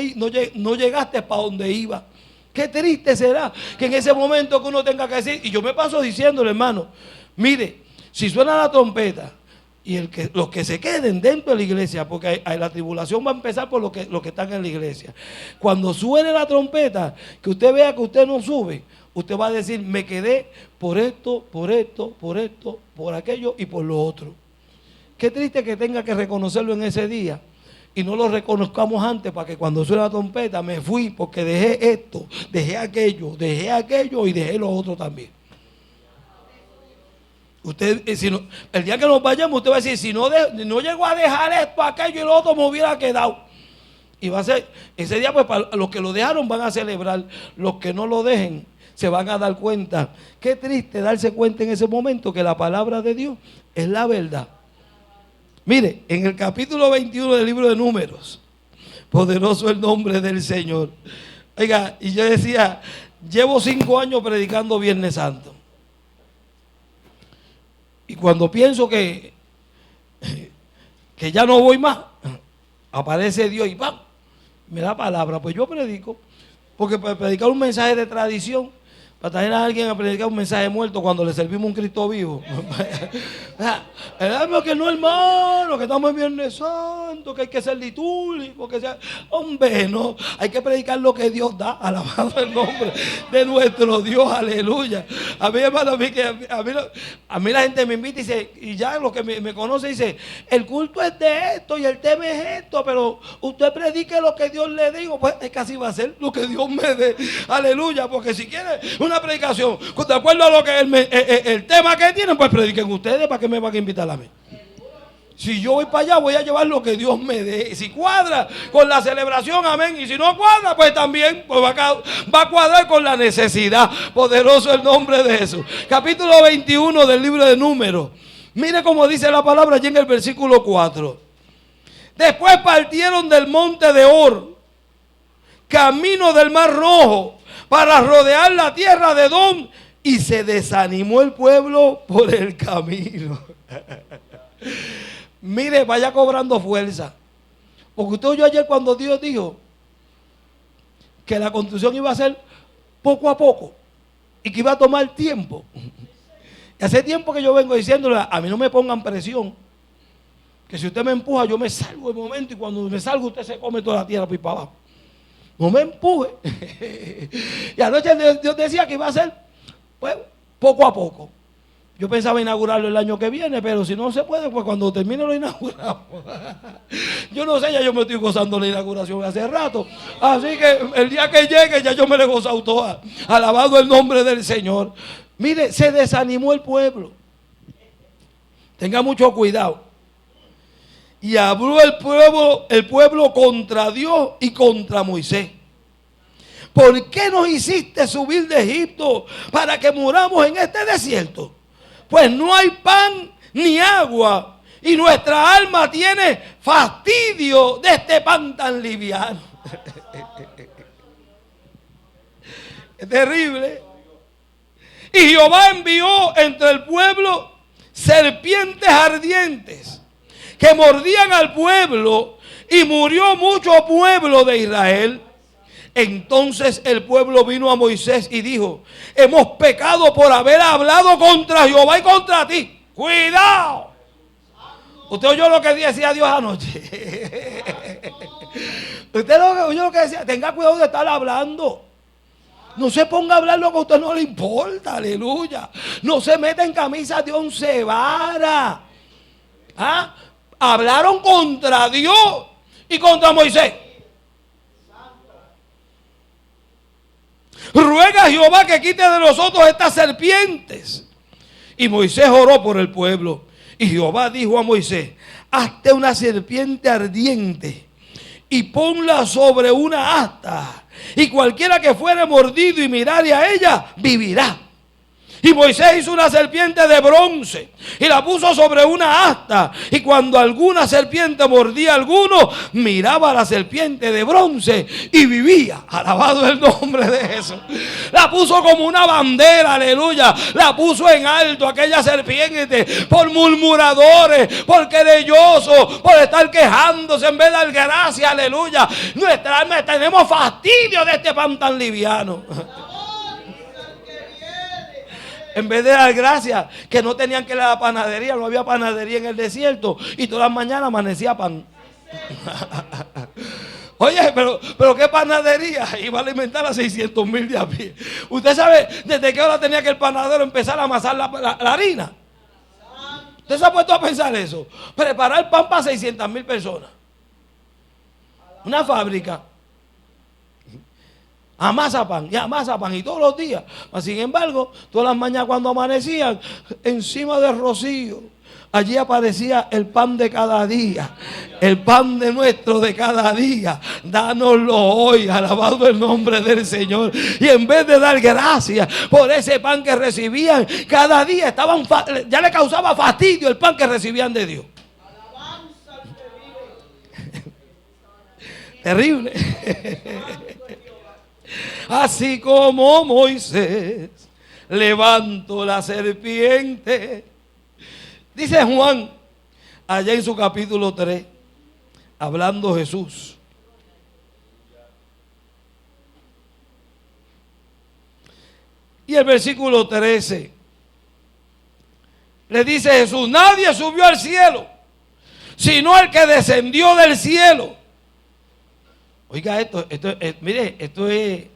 llegaste para donde iba. Qué triste será que en ese momento que uno tenga que decir, y yo me paso diciéndole, hermano, mire, si suena la trompeta Y los que se queden dentro de la iglesia, porque la tribulación va a empezar por los que están en la iglesia. Cuando suene la trompeta, que usted vea que usted no sube, usted va a decir, me quedé por esto, por esto, por esto, por aquello y por lo otro. Qué triste que tenga que reconocerlo en ese día y no lo reconozcamos antes, para que cuando suene la trompeta me fui porque dejé esto, dejé aquello y dejé lo otro también. Usted, el día que nos vayamos, usted va a decir, si no llego a dejar esto, aquello y lo otro, me hubiera quedado. Y va a ser, ese día pues para los que lo dejaron van a celebrar, los que no lo dejen se van a dar cuenta. Qué triste darse cuenta en ese momento que la palabra de Dios es la verdad. Mire, en el capítulo 21 del libro de Números, poderoso el nombre del Señor. Oiga, y yo decía, llevo 5 años predicando Viernes Santo. Y cuando pienso que ya no voy más, aparece Dios y ¡pam! Me da palabra. Pues yo predico, porque para predicar un mensaje de tradición, para traer a alguien a predicar un mensaje muerto cuando le servimos un Cristo vivo. Que no, hermano, que estamos en Viernes Santo, que hay que ser litúrgico, que sea. Hombre, no, hay que predicar lo que Dios da, alabado el nombre de nuestro Dios, aleluya. A mí, hermano, a mí la gente me invita y dice, y ya los que me conocen dice, el culto es de esto y el tema es esto, pero usted predique lo que Dios le diga. Pues es que así va a ser lo que Dios me dé, aleluya, porque si quiere una predicación, de acuerdo a lo que el tema que tienen, pues prediquen ustedes. ¿Para qué me van a invitar a mí? Si yo voy para allá, voy a llevar lo que Dios me dé. Si cuadra con la celebración, amén. Y si no cuadra, pues también pues va a cuadrar con la necesidad. Poderoso el nombre de Jesús. Capítulo 21 del libro de Números. Mire cómo dice la palabra allí en el versículo 4. Después partieron del monte de Or, camino del Mar Rojo, para rodear la tierra de Edom, y se desanimó el pueblo por el camino. Mire, vaya cobrando fuerza. Porque usted oyó ayer cuando Dios dijo que la construcción iba a ser poco a poco y que iba a tomar tiempo. Y hace tiempo que yo vengo diciéndole, a mí no me pongan presión, que si usted me empuja, yo me salgo de momento, y cuando me salgo usted se come toda la tierra por ahí para abajo. No me empuje. Y anoche Dios decía que iba a ser pues, poco a poco. Yo pensaba inaugurarlo el año que viene, pero si no se puede, pues cuando termine lo inauguramos. Yo no sé, ya yo me estoy gozando la inauguración hace rato. Así que el día que llegue ya yo me lo he gozado toda. Alabado el nombre del Señor. Mire, se desanimó el pueblo. Tenga mucho cuidado. Y habló el pueblo contra Dios y contra Moisés. ¿Por qué nos hiciste subir de Egipto para que muramos en este desierto? Pues no hay pan ni agua, y nuestra alma tiene fastidio de este pan tan liviano. Es terrible. Y Jehová envió entre el pueblo serpientes ardientes que mordían al pueblo, y murió mucho pueblo de Israel. Entonces el pueblo vino a Moisés y dijo: hemos pecado por haber hablado contra Jehová y contra ti. ¡Cuidado! Usted oyó lo que decía Dios anoche. Usted oyó lo que decía. Tenga cuidado de estar hablando. No se ponga a hablar lo que a usted no le importa. Aleluya. No se meta en camisas de 11 varas. ¿Ah? Hablaron contra Dios y contra Moisés. Ruega a Jehová que quite de nosotros estas serpientes. Y Moisés oró por el pueblo. Y Jehová dijo a Moisés: hazte una serpiente ardiente y ponla sobre una asta, y cualquiera que fuere mordido y mirare a ella, vivirá. Y Moisés hizo una serpiente de bronce y la puso sobre una asta, y cuando alguna serpiente mordía a alguno, miraba a la serpiente de bronce y vivía. Alabado el nombre de Jesús. La puso como una bandera, aleluya. La puso en alto aquella serpiente por murmuradores, por querellosos, por estar quejándose en vez de dar gracias, aleluya. Nuestra alma, tenemos fastidio de este pan tan liviano. En vez de dar gracias, que no tenían que ir a la panadería, no había panadería en el desierto, y todas las mañanas amanecía pan. Oye, pero ¿qué panadería? Iba a alimentar a 600,000 de a pie. ¿Usted sabe desde qué hora tenía que el panadero empezar a amasar la harina? ¿Usted se ha puesto a pensar eso? Preparar pan para 600,000 personas. Una fábrica. Amasa pan y todos los días. Sin embargo, todas las mañanas cuando amanecían, encima del rocío, allí aparecía el pan de cada día, el pan de nuestro de cada día. Dánoslo hoy, alabado el nombre del Señor. Y en vez de dar gracias por ese pan que recibían cada día, ya le causaba fastidio el pan que recibían de Dios. Terrible. Así como Moisés levantó la serpiente, dice Juan, allá en su capítulo 3, hablando Jesús. Y el versículo 13, le dice Jesús, nadie subió al cielo, sino el que descendió del cielo. Oiga mire, esto es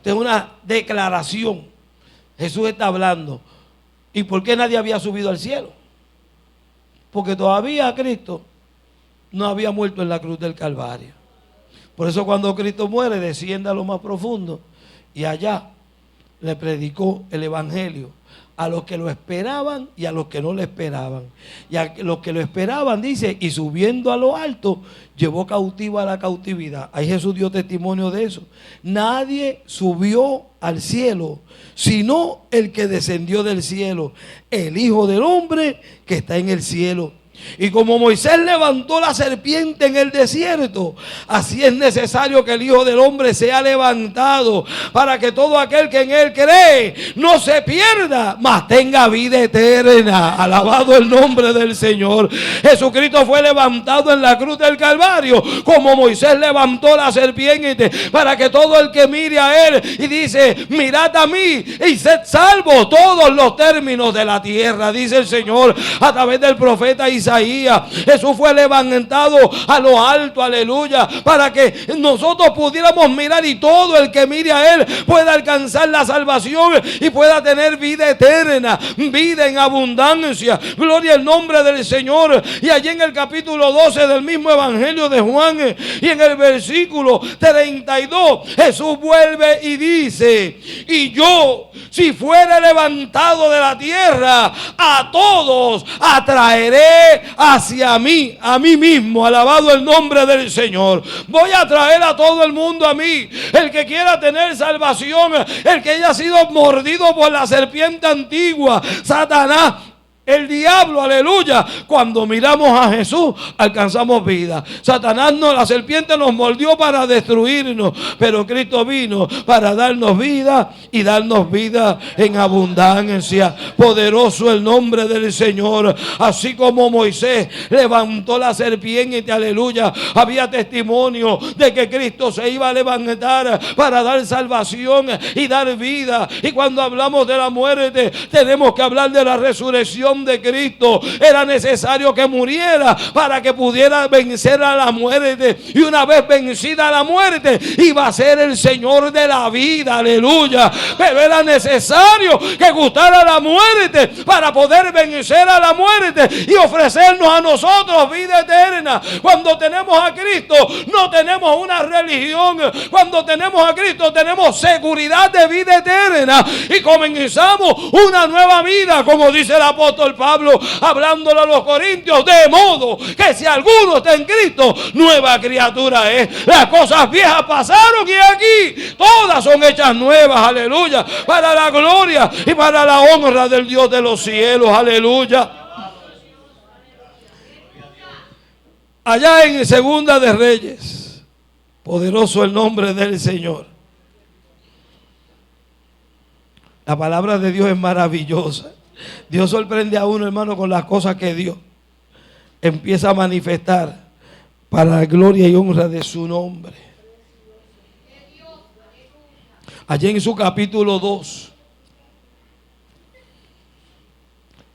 una declaración. Jesús está hablando. ¿Y por qué nadie había subido al cielo? Porque todavía Cristo no había muerto en la cruz del Calvario. Por eso cuando Cristo muere, desciende a lo más profundo y allá le predicó el evangelio a los que lo esperaban y a los que no lo esperaban. Y a los que lo esperaban, dice, y subiendo a lo alto, llevó cautiva a la cautividad. Ahí Jesús dio testimonio de eso. Nadie subió al cielo, sino el que descendió del cielo, el Hijo del Hombre que está en el cielo. Y como Moisés levantó la serpiente en el desierto, así es necesario que el Hijo del Hombre sea levantado, para que todo aquel que en él cree no se pierda, mas tenga vida eterna. Alabado el nombre del Señor. Jesucristo fue levantado en la cruz del Calvario, como Moisés levantó la serpiente, para que todo el que mire a él y dice, mirad a mí y sed salvos todos los términos de la tierra, dice el Señor a través del profeta Isaías. Jesús fue levantado a lo alto, aleluya, para que nosotros pudiéramos mirar y todo el que mire a él pueda alcanzar la salvación y pueda tener vida eterna, vida en abundancia. Gloria al nombre del Señor. Y allí en el capítulo 12 del mismo evangelio de Juan y en el versículo 32, Jesús vuelve y dice, y yo, si fuere levantado de la tierra, a todos atraeré hacia mí, a mí mismo. Alabado el nombre del Señor. Voy a traer a todo el mundo a mí. El que quiera tener salvación, el que haya sido mordido por la serpiente antigua, Satanás, el diablo, aleluya. Cuando miramos a Jesús, alcanzamos vida. Satanás la serpiente nos mordió para destruirnos, pero Cristo vino para darnos vida y darnos vida en abundancia. Poderoso el nombre del Señor. Así como Moisés levantó la serpiente, aleluya, había testimonio de que Cristo se iba a levantar para dar salvación y dar vida. Y cuando hablamos de la muerte, tenemos que hablar de la resurrección de Cristo. Era necesario que muriera para que pudiera vencer a la muerte, y una vez vencida la muerte iba a ser el Señor de la vida, aleluya. Pero era necesario que gustara la muerte para poder vencer a la muerte y ofrecernos a nosotros vida eterna. Cuando tenemos a Cristo no tenemos una religión, cuando tenemos a Cristo tenemos seguridad de vida eterna y comenzamos una nueva vida, como dice el apóstol Pablo hablándole a los corintios, de modo que si alguno está en Cristo, nueva criatura es. Las cosas viejas pasaron y aquí todas son hechas nuevas, aleluya, para la gloria y para la honra del Dios de los cielos, aleluya. Allá en Segunda de Reyes, poderoso el nombre del Señor. La palabra de Dios es maravillosa. Dios sorprende a uno, hermano, con las cosas que Dios empieza a manifestar para la gloria y honra de su nombre. Allí en su capítulo 2,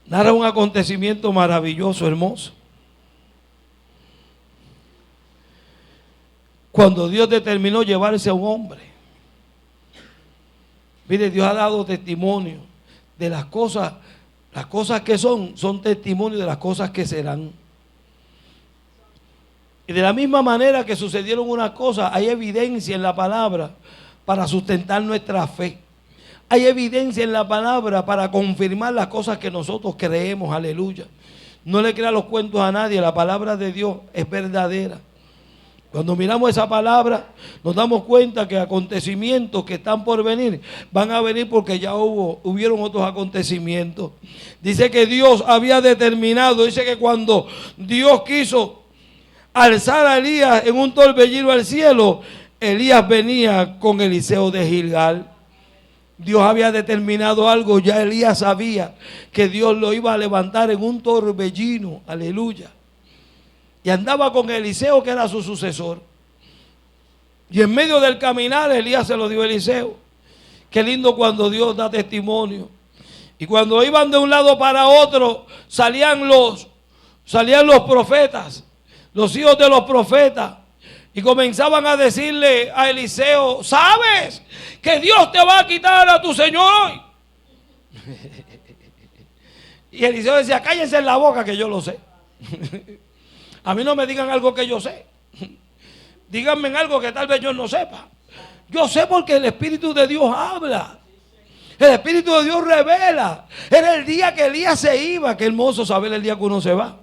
narra un acontecimiento maravilloso, hermoso. Cuando Dios determinó llevarse a un hombre. Mire, Dios ha dado testimonio de las cosas que son testimonio de las cosas que serán. Y de la misma manera que sucedieron unas cosas, hay evidencia en la palabra para sustentar nuestra fe. Hay evidencia en la palabra para confirmar las cosas que nosotros creemos, aleluya. No le crea los cuentos a nadie, la palabra de Dios es verdadera. Cuando miramos esa palabra, nos damos cuenta que acontecimientos que están por venir, van a venir porque ya hubieron otros acontecimientos. Dice que Dios había determinado, dice que cuando Dios quiso alzar a Elías en un torbellino al cielo, Elías venía con Eliseo de Gilgal. Dios había determinado algo, ya Elías sabía que Dios lo iba a levantar en un torbellino, aleluya. Y andaba con Eliseo, que era su sucesor. Y en medio del caminar, Elías se lo dio a Eliseo. Qué lindo cuando Dios da testimonio. Y cuando iban de un lado para otro, salían los profetas, los hijos de los profetas, y comenzaban a decirle a Eliseo: ¿sabes que Dios te va a quitar a tu señor hoy? Y Eliseo decía: cállense en la boca, que yo lo sé. A mí no me digan algo que yo sé. Díganme en algo que tal vez yo no sepa. Yo sé porque el Espíritu de Dios habla. El Espíritu de Dios revela. Era el día que Elías se iba. Qué hermoso saber el día que uno se va.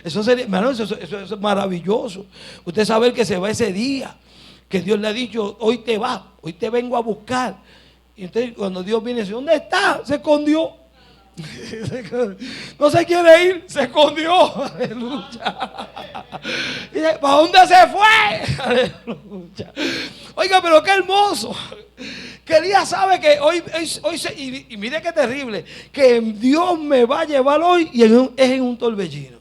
Eso sería, hermano, eso es maravilloso. Usted sabe que se va ese día, que Dios le ha dicho: hoy te vas, hoy te vengo a buscar. Y entonces cuando Dios viene, dice: ¿dónde está? Se escondió. No se quiere ir, se escondió. Aleluya. Y dice: ¿para dónde se fue? Aleluya. Oiga, pero qué hermoso. Que Elías sabe que hoy y mire qué terrible, que Dios me va a llevar hoy y es en un torbellino.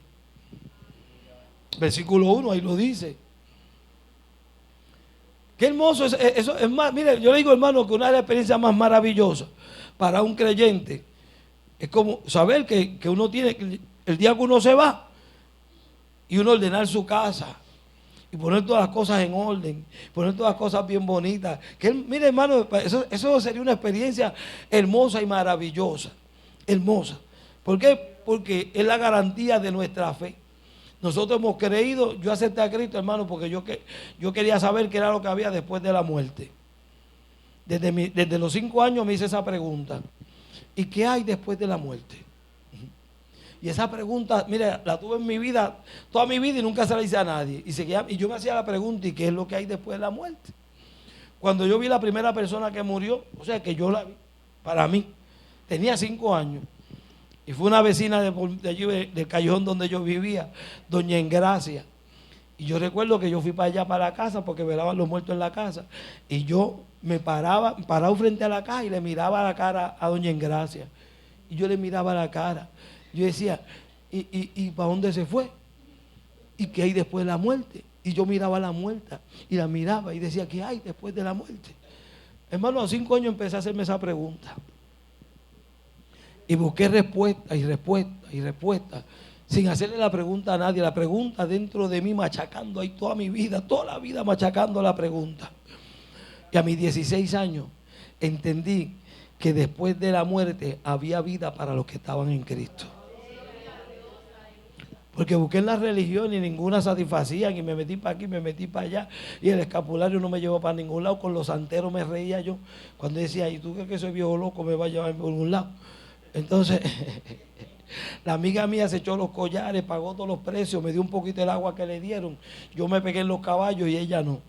Versículo 1, ahí lo dice. Qué hermoso eso es más, mire, yo le digo, hermano, que una de las experiencias más maravillosas para un creyente es como saber que uno tiene, el día que uno se va, y uno ordenar su casa y poner todas las cosas en orden, poner todas las cosas bien bonitas. Que mire, hermano, eso sería una experiencia hermosa y maravillosa. Hermosa. ¿Por qué? Porque es la garantía de nuestra fe. Nosotros hemos creído, yo acepté a Cristo, hermano, porque yo quería saber qué era lo que había después de la muerte. Desde los 5 años me hice esa pregunta: ¿y qué hay después de la muerte? Y esa pregunta, mire, la tuve en mi vida, toda mi vida, y nunca se la hice a nadie. Y yo me hacía la pregunta: ¿y qué es lo que hay después de la muerte? Cuando yo vi la primera persona que murió, o sea, que yo la vi, para mí, tenía 5 años. Y fue una vecina de allí, del callejón donde yo vivía, doña Engracia. Y yo recuerdo que yo fui para allá, para la casa, porque velaban los muertos en la casa. Y yo me paraba frente a la casa y le miraba la cara a doña Engracia. Y yo le miraba la cara. Yo decía: ¿y para dónde se fue? ¿Y qué hay después de la muerte? Y yo miraba a la muerta y la miraba y decía: ¿qué hay después de la muerte? Hermano, a los 5 años empecé a hacerme esa pregunta. Y busqué respuesta y respuesta y respuesta, sin hacerle la pregunta a nadie. La pregunta dentro de mí machacando ahí toda mi vida, toda la vida machacando la pregunta. Y a mis 16 años entendí que después de la muerte había vida para los que estaban en Cristo. Porque busqué en la religión y ninguna satisfacían, y me metí para aquí, me metí para allá, y el escapulario no me llevó para ningún lado. Con los santeros me reía yo cuando decía: ¿y tú crees que soy viejo loco me va a llevar por un lado? Entonces la amiga mía se echó los collares, pagó todos los precios, me dio un poquito el agua que le dieron. Yo me pegué en los caballos y ella no.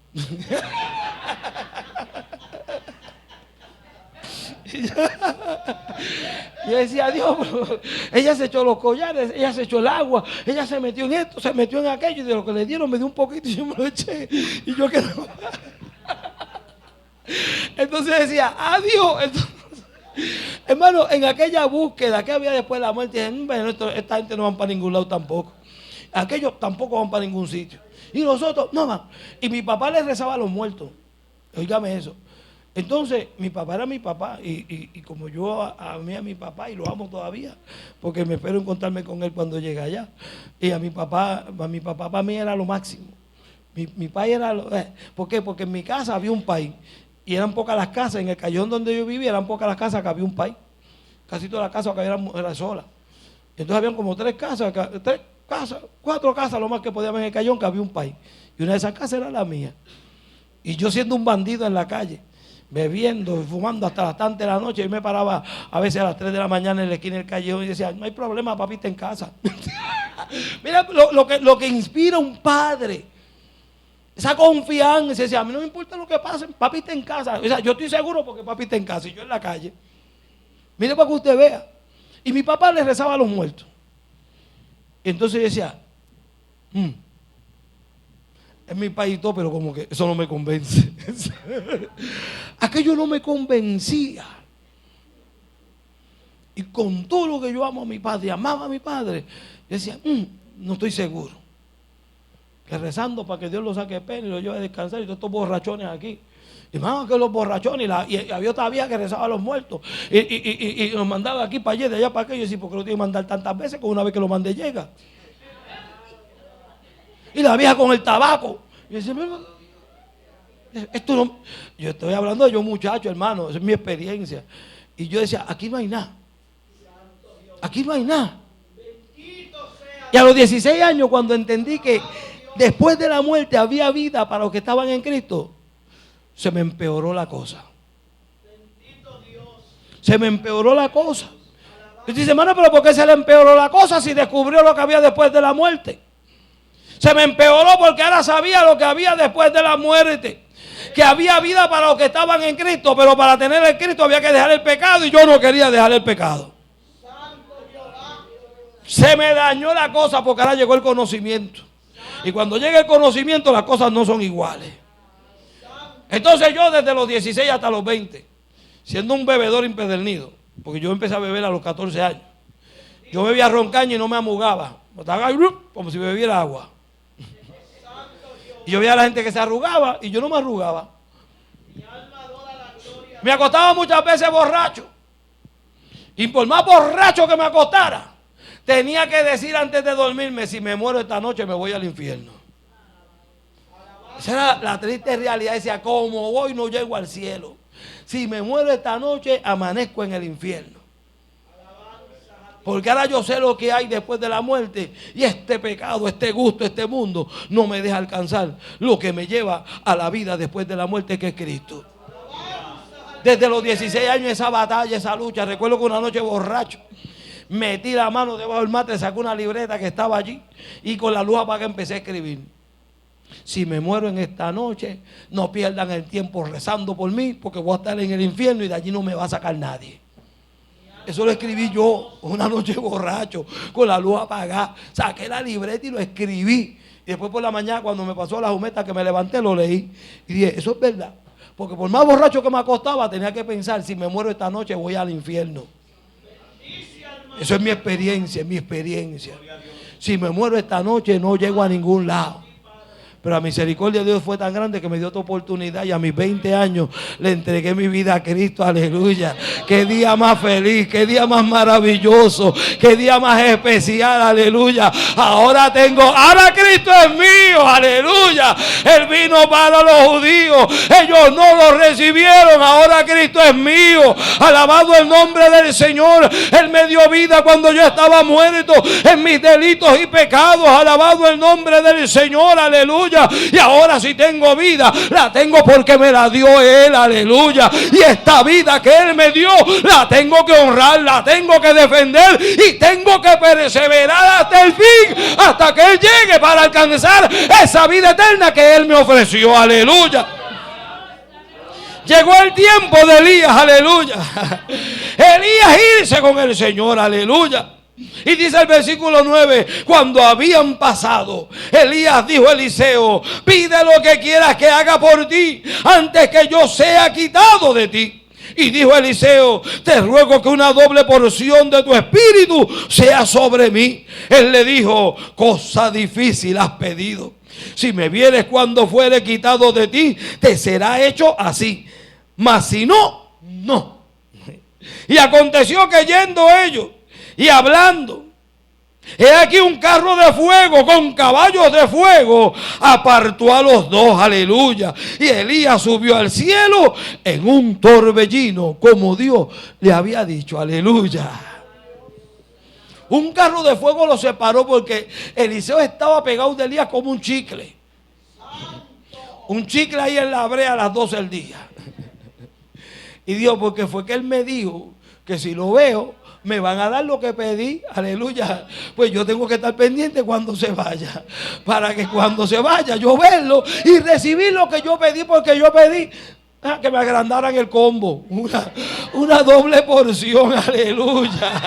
Yo decía: Dios, ella se echó los collares, ella se echó el agua, ella se metió en esto, se metió en aquello, y de lo que le dieron me dio un poquito y yo me lo eché. Y yo quedé. Entonces decía: adiós. Entonces, hermano, en aquella búsqueda que había después de la muerte, dije: bueno, esta gente no van para ningún lado tampoco. Aquellos tampoco van para ningún sitio. Y nosotros, no más. Y mi papá le rezaba a los muertos. Óigame eso. Entonces, mi papá era mi papá y como yo amé a mi papá y lo amo todavía, porque me espero encontrarme con él cuando llegue allá. Y a mi papá para mí era lo máximo. Mi país era ¿por qué? Porque en mi casa había un país y eran pocas las casas, en el callejón donde yo vivía eran pocas las casas que había un país. Casi todas las casas que había eran solas. Entonces habían como 4 casas, lo más que podía haber en el callejón, que había un país. Y una de esas casas era la mía. Y yo siendo un bandido en la calle, bebiendo, fumando hasta las tantas de la noche, y me paraba a veces a las 3 de la mañana en la esquina del callejón y decía, no hay problema, papi está en casa. Mira lo que inspira un padre, esa confianza. Decía, a mí no me importa lo que pase, papi está en casa. O sea, yo estoy seguro porque papi está en casa y yo en la calle. Mire para que usted vea. Y mi papá le rezaba a los muertos. Entonces yo decía, es mi país todo, pero como que eso no me convence. Aquello no me convencía. Y con todo lo que yo amo a mi padre, amaba a mi padre, yo decía, no estoy seguro. Que rezando para que Dios lo saque de pena y lo lleve a descansar y todos estos borrachones aquí. Y más que los borrachones, y había otra vía que rezaba a los muertos. Y nos mandaba aquí para allá, de allá para acá. Y yo decía, ¿por qué lo tiene que mandar tantas veces? Con una vez que lo mande llega. Y la vieja con el tabaco. Y yo decía, esto no. Yo estoy hablando de yo muchacho, hermano, esa es mi experiencia. Y yo decía, aquí no hay nada. Aquí no hay nada. Y a los 16 años, cuando entendí que después de la muerte había vida para los que estaban en Cristo, se me empeoró la cosa. Se me empeoró la cosa. Y dice, hermano, pero ¿por qué se le empeoró la cosa si descubrió lo que había después de la muerte? Se me empeoró porque ahora sabía lo que había después de la muerte. Que había vida para los que estaban en Cristo, pero para tener el Cristo había que dejar el pecado y yo no quería dejar el pecado. Se me dañó la cosa porque ahora llegó el conocimiento. Y cuando llega el conocimiento las cosas no son iguales. Entonces yo desde los 16 hasta los 20, siendo un bebedor impedernido, porque yo empecé a beber a los 14 años. Yo bebía roncaña y no me amugaba. Como si bebiera agua. Y yo veía a la gente que se arrugaba y yo no me arrugaba. Me acostaba muchas veces borracho. Y por más borracho que me acostara, tenía que decir antes de dormirme, si me muero esta noche me voy al infierno. Esa era la triste realidad. Decía, como voy no llego al cielo. Si me muero esta noche, amanezco en el infierno. Porque ahora yo sé lo que hay después de la muerte. Y este pecado, este gusto, este mundo no me deja alcanzar lo que me lleva a la vida después de la muerte, que es Cristo. Desde los 16 años esa batalla, esa lucha. Recuerdo que una noche borracho metí la mano debajo del matre, saqué una libreta que estaba allí y con la luz apagada empecé a escribir. Si me muero en esta noche, no pierdan el tiempo rezando por mí, porque voy a estar en el infierno y de allí no me va a sacar nadie. Eso lo escribí yo una noche borracho, con la luz apagada. Saqué la libreta y lo escribí. Y después por la mañana, cuando me pasó la jumeta que me levanté, lo leí. Y dije, eso es verdad. Porque por más borracho que me acostaba, tenía que pensar, si me muero esta noche, voy al infierno. Eso es mi experiencia, Si me muero esta noche, no llego a ningún lado. Pero la misericordia de Dios fue tan grande que me dio otra oportunidad y a mis 20 años le entregué mi vida a Cristo, aleluya. Qué día más feliz, qué día más maravilloso, qué día más especial, aleluya. Ahora Cristo es mío, aleluya. Él vino para los judíos, ellos no lo recibieron, ahora Cristo es mío. Alabado el nombre del Señor. Él me dio vida cuando yo estaba muerto en mis delitos y pecados, alabado el nombre del Señor, aleluya. Y ahora si tengo vida, la tengo porque me la dio Él, aleluya. Y esta vida que Él me dio, la tengo que honrar, la tengo que defender y tengo que perseverar hasta el fin, hasta que Él llegue para alcanzar esa vida eterna que Él me ofreció, aleluya. Llegó el tiempo de Elías, aleluya. Elías irse con el Señor, aleluya. Y dice el versículo 9, cuando habían pasado, Elías dijo a Eliseo, pide lo que quieras que haga por ti, antes que yo sea quitado de ti. Y dijo Eliseo, te ruego que una doble porción de tu espíritu sea sobre mí. Él le dijo, cosa difícil has pedido. Si me vieres cuando fuere quitado de ti, te será hecho así. mas si no, no. Y aconteció que yendo ellos y hablando, he aquí un carro de fuego con caballos de fuego apartó a los dos, aleluya. Y Elías subió al cielo en un torbellino, como Dios le había dicho, aleluya. Un carro de fuego lo separó porque Eliseo estaba pegado de Elías como un chicle. Un chicle ahí en la brea a las 12 del día. Y Dios, porque fue que él me dijo que si lo veo, me van a dar lo que pedí, aleluya. Pues yo tengo que estar pendiente cuando se vaya, para que cuando se vaya yo verlo y recibir lo que yo pedí, porque yo pedí que me agrandaran el combo, una doble porción, aleluya.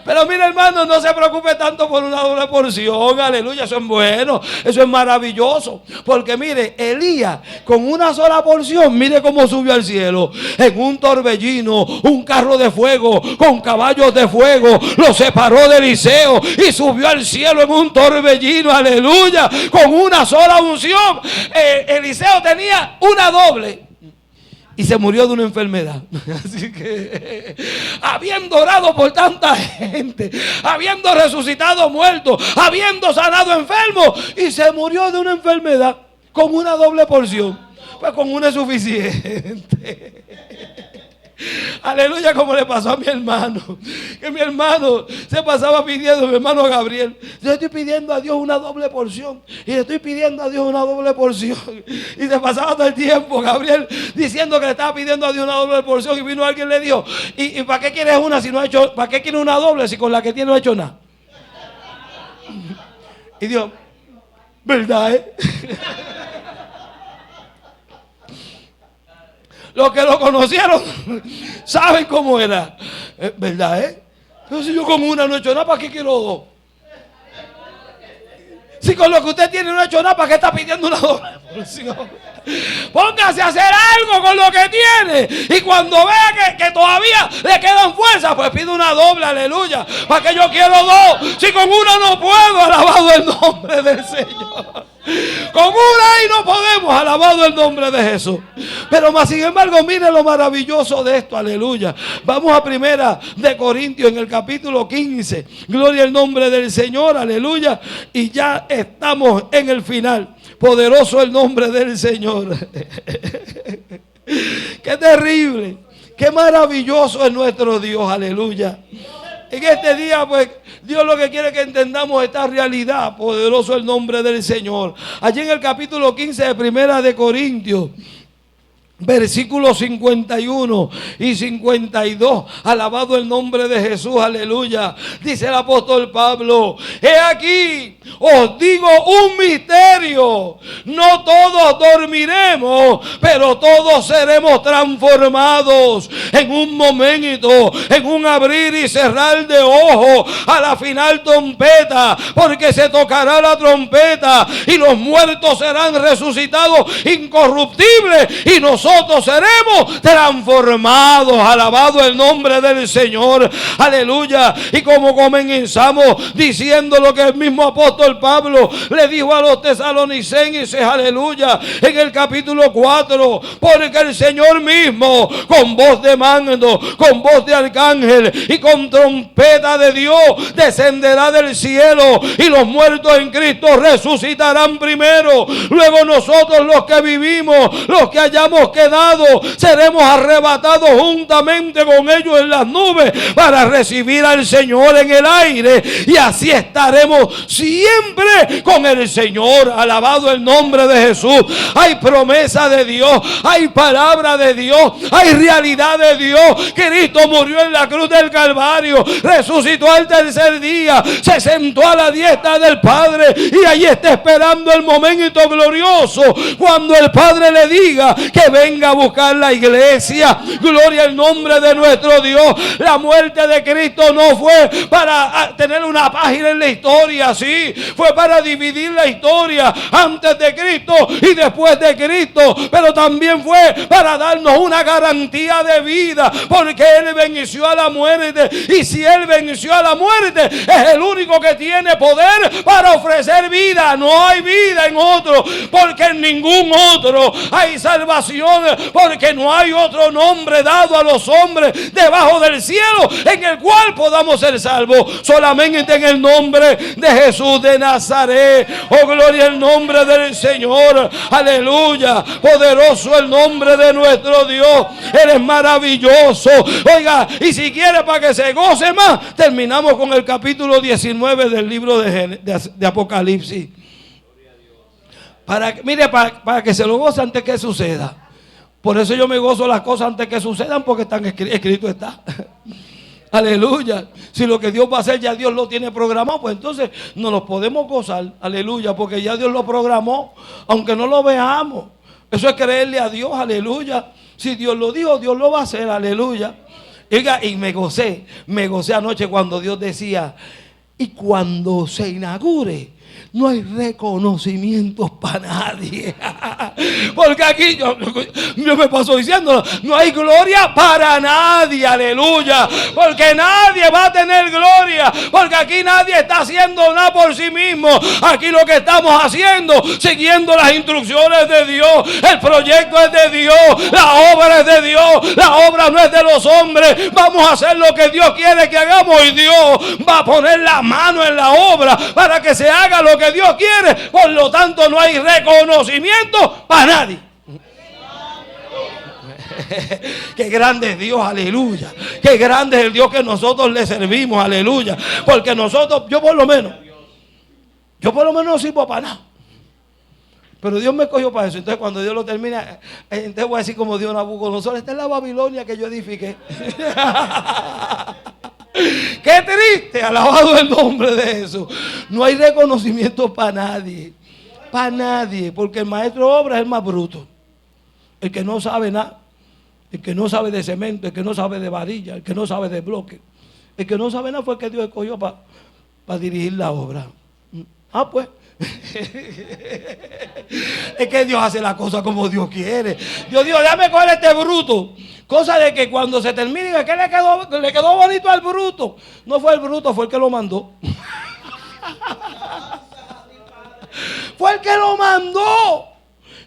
Pero mire, hermano, no se preocupe tanto por una doble porción, aleluya, eso es bueno, eso es maravilloso. Porque mire, Elías con una sola porción, mire cómo subió al cielo, en un torbellino, un carro de fuego, con caballos de fuego, lo separó de Eliseo y subió al cielo en un torbellino, aleluya, con una sola unción. Eliseo tenía una doble. Y se murió de una enfermedad. Así que, habiendo orado por tanta gente, habiendo resucitado muertos, habiendo sanado enfermos, y se murió de una enfermedad con una doble porción. Pues con una es suficiente. Aleluya, como le pasó a mi hermano. Que mi hermano se pasaba pidiendo, mi hermano Gabriel, yo estoy pidiendo a Dios una doble porción, y le estoy pidiendo a Dios una doble porción. Y se pasaba todo el tiempo Gabriel diciendo que le estaba pidiendo a Dios una doble porción. Y vino alguien y le dijo, ¿y para qué quieres una si no ha hecho? ¿Para qué quieres una doble si con la que tiene no ha hecho nada? Y Dios, ¿verdad? Los que lo conocieron saben cómo era. ¿Verdad, Pero si yo con una no he hecho nada, ¿para qué quiero dos? Si con lo que usted tiene no ha hecho nada, ¿para qué está pidiendo una doble porción? Póngase a hacer algo con lo que tiene. Y cuando vea que todavía le quedan fuerzas, pues pide una doble, aleluya. ¿Para qué yo quiero dos? Si con una no puedo, alabado el nombre del Señor. Con una ahí no podemos, alabado el nombre de Jesús. Pero más sin embargo, mire lo maravilloso de esto, aleluya. Vamos a 1 de Corintios en el capítulo 15. Gloria al nombre del Señor, aleluya. Y ya estamos en el final. Poderoso el nombre del Señor. Qué terrible, qué maravilloso es nuestro Dios, aleluya. En este día, pues, Dios lo que quiere que entendamos esta realidad. Poderoso el nombre del Señor. Allí en el capítulo 15 de 1 de Corintios, versículos 51 y 52, alabado el nombre de Jesús, aleluya. Dice el apóstol Pablo, he aquí, os digo un misterio, no todos dormiremos, pero todos seremos transformados en un momento, en un abrir y cerrar de ojos, a la final trompeta, porque se tocará la trompeta y los muertos serán resucitados incorruptibles y nosotros seremos transformados, alabado el nombre del Señor, aleluya. Y como comenzamos diciendo lo que el mismo apóstol Pablo le dijo a los tesalonicenses, aleluya, en el capítulo 4, porque el Señor mismo, con voz de mando, con voz de arcángel y con trompeta de Dios, descenderá del cielo, y los muertos en Cristo resucitarán primero. Luego nosotros, los que vivimos, los que hayamos quedado, seremos arrebatados juntamente con ellos en las nubes para recibir al Señor en el aire, y así estaremos siempre con el Señor, alabado el nombre de Jesús. Hay promesa de Dios, hay palabra de Dios, hay realidad de Dios. Cristo murió en la cruz del Calvario, resucitó al tercer día, se sentó a la diestra del Padre, y ahí está esperando el momento glorioso cuando el Padre le diga que venga a buscar la iglesia. Gloria al nombre de nuestro Dios. La muerte de Cristo no fue para tener una página en la historia, sí, fue para dividir la historia antes de Cristo y después de Cristo, pero también fue para darnos una garantía de vida, porque Él venció a la muerte, y si Él venció a la muerte, es el único que tiene poder para ofrecer vida. No hay vida en otro, porque en ningún otro hay salvación, porque no hay otro nombre dado a los hombres debajo del cielo en el cual podamos ser salvos, solamente en el nombre de Jesús de Nazaret. Oh, gloria al nombre del Señor, aleluya. Poderoso el nombre de nuestro Dios, eres maravilloso. Oiga, y si quiere para que se goce más, terminamos con el capítulo 19 del libro de Apocalipsis. Para que se lo goce antes que suceda. Por eso yo me gozo las cosas antes que sucedan, porque están escrito está. Aleluya. Si lo que Dios va a hacer ya Dios lo tiene programado, pues entonces no nos podemos gozar. Aleluya, porque ya Dios lo programó, aunque no lo veamos. Eso es creerle a Dios. Aleluya. Si Dios lo dijo, Dios lo va a hacer. Aleluya. Y me gocé anoche cuando Dios decía: y cuando se inaugure, no hay reconocimientos para nadie. Porque aquí yo me paso diciendo, no hay gloria para nadie, aleluya. Porque nadie va a tener gloria. Porque aquí nadie está haciendo nada por sí mismo. Aquí lo que estamos haciendo, siguiendo las instrucciones de Dios. El proyecto es de Dios. La obra es de Dios. La obra no es de los hombres. Vamos a hacer lo que Dios quiere que hagamos. Y Dios va a poner la mano en la obra para que se haga lo que Dios quiere. Por lo tanto, no hay reconocimiento para nadie. Qué grande es Dios, aleluya. Qué grande es el Dios que nosotros le servimos, aleluya. Porque nosotros, yo por lo menos no sirvo para nada. Pero Dios me cogió para eso. Entonces cuando Dios lo termina, entonces voy a decir como Dios Nabucodonosor: esta es la Babilonia que yo edifiqué. Qué triste, alabado el nombre de Jesús. No hay reconocimiento para nadie. Para nadie. Porque el maestro de obra es el más bruto. El que no sabe nada. El que no sabe de cemento. El que no sabe de varilla. El que no sabe de bloque. El que no sabe nada fue el que Dios escogió para dirigir la obra. Ah, pues. Es que Dios hace la cosa como Dios quiere. Dios dijo: déjame coger este bruto. Cosa de que cuando se termine, ¿qué le quedó bonito al bruto? No fue el bruto, fue el que lo mandó. Fue el que lo mandó.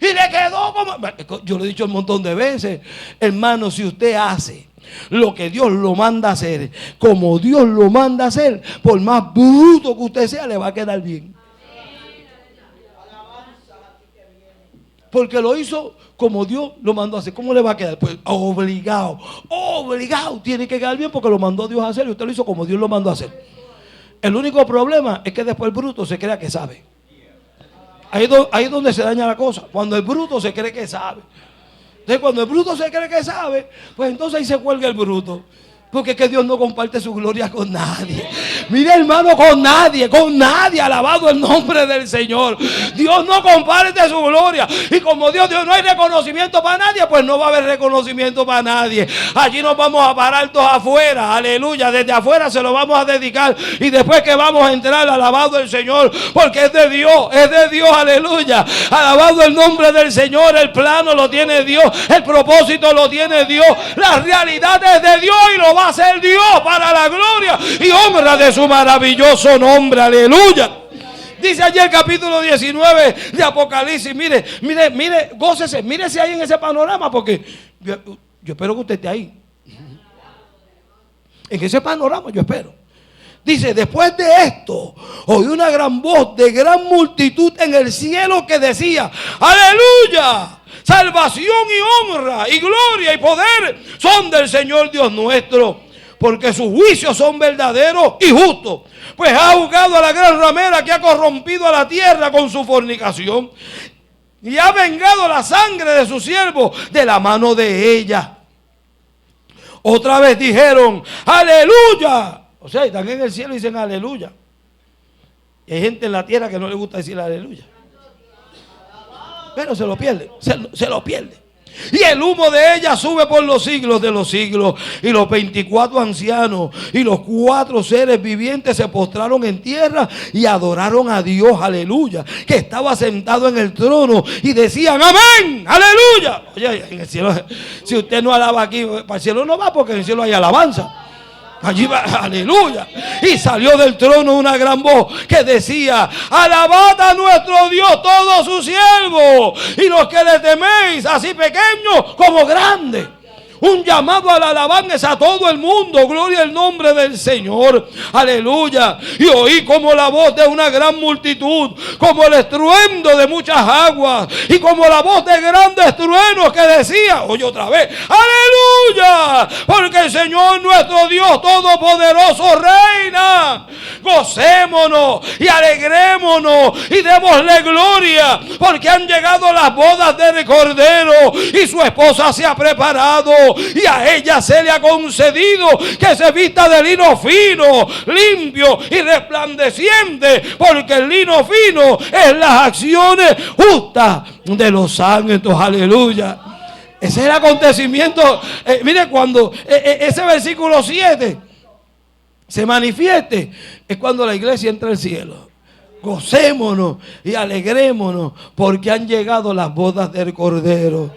Y le quedó como... Yo lo he dicho un montón de veces, hermano, si usted hace lo que Dios lo manda a hacer, como Dios lo manda a hacer, por más bruto que usted sea, le va a quedar bien. Porque lo hizo como Dios lo mandó a hacer. ¿Cómo le va a quedar? Pues obligado tiene que quedar bien, porque lo mandó Dios a hacer y usted lo hizo como Dios lo mandó a hacer. El único problema es que después el bruto se crea que sabe. Ahí es donde se daña la cosa. Cuando el bruto se cree que sabe. Entonces cuando el bruto se cree que sabe, pues entonces ahí se cuelga el bruto. Porque es que Dios no comparte su gloria con nadie. Mire, hermano, con nadie. Alabado el nombre del Señor. Dios no comparte su gloria. Y como Dios no hay reconocimiento para nadie, pues no va a haber reconocimiento para nadie. Allí nos vamos a parar todos afuera. Aleluya. Desde afuera se lo vamos a dedicar. Y después que vamos a entrar, alabado el Señor. Porque es de Dios. Aleluya. Alabado el nombre del Señor. El plano lo tiene Dios. El propósito lo tiene Dios. La realidad es de Dios y lo va a hacer Dios para la gloria y honra de su maravilloso nombre. Aleluya. Dice allí el capítulo 19 de Apocalipsis. Mire, gócese, mírese ahí en ese panorama, porque yo espero que usted esté ahí. En ese panorama yo espero. Dice: después de esto, oí una gran voz de gran multitud en el cielo que decía: aleluya. Salvación y honra y gloria y poder son del Señor Dios nuestro, porque sus juicios son verdaderos y justos, pues ha juzgado a la gran ramera que ha corrompido a la tierra con su fornicación y ha vengado la sangre de sus siervos de la mano de ella. Otra vez dijeron: aleluya. O sea, están en el cielo y dicen aleluya. Y hay gente en la tierra que no le gusta decir aleluya. Pero se lo pierde, se lo pierde. Y el humo de ella sube por los siglos de los siglos. Y los 24 ancianos y los 4 seres vivientes se postraron en tierra y adoraron a Dios, aleluya, que estaba sentado en el trono, y decían: amén, aleluya. Oye, en el cielo, si usted no alaba aquí, para el cielo no va, porque en el cielo hay alabanza. Allí va, aleluya. Y salió del trono una gran voz que decía: alabad a nuestro Dios todos sus siervos, y los que le teméis, así pequeños como grandes. Un llamado a la alabanza a todo el mundo. Gloria al nombre del Señor. Aleluya. Y oí como la voz de una gran multitud, como el estruendo de muchas aguas, y como la voz de grandes truenos que decía, oye otra vez, aleluya, porque el Señor nuestro Dios todopoderoso reina. Gocémonos y alegrémonos y démosle gloria, porque han llegado las bodas del Cordero y su esposa se ha preparado. Y a ella se le ha concedido que se vista de lino fino, limpio y resplandeciente, porque el lino fino es las acciones justas de los santos. Aleluya. Ese es el acontecimiento. Mire, cuando ese versículo 7 se manifieste, es cuando la iglesia entra al cielo. Gocémonos y alegrémonos, porque han llegado las bodas del Cordero.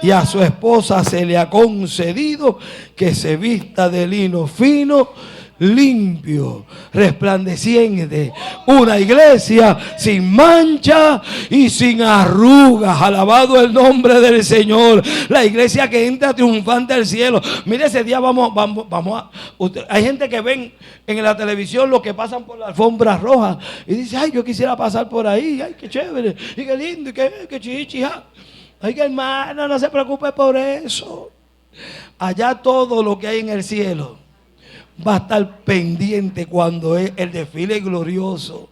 Y a su esposa se le ha concedido que se vista de lino fino, limpio, resplandeciente. Una iglesia sin mancha y sin arrugas. Alabado el nombre del Señor. La iglesia que entra triunfante al cielo. Mire, ese día vamos a... Hay gente que ven en la televisión los que pasan por la alfombra roja y dice: ay, yo quisiera pasar por ahí. Ay, qué chévere, y qué lindo, y qué chichija. Oiga, hermano, no se preocupe por eso. Allá todo lo que hay en el cielo va a estar pendiente cuando es el desfile glorioso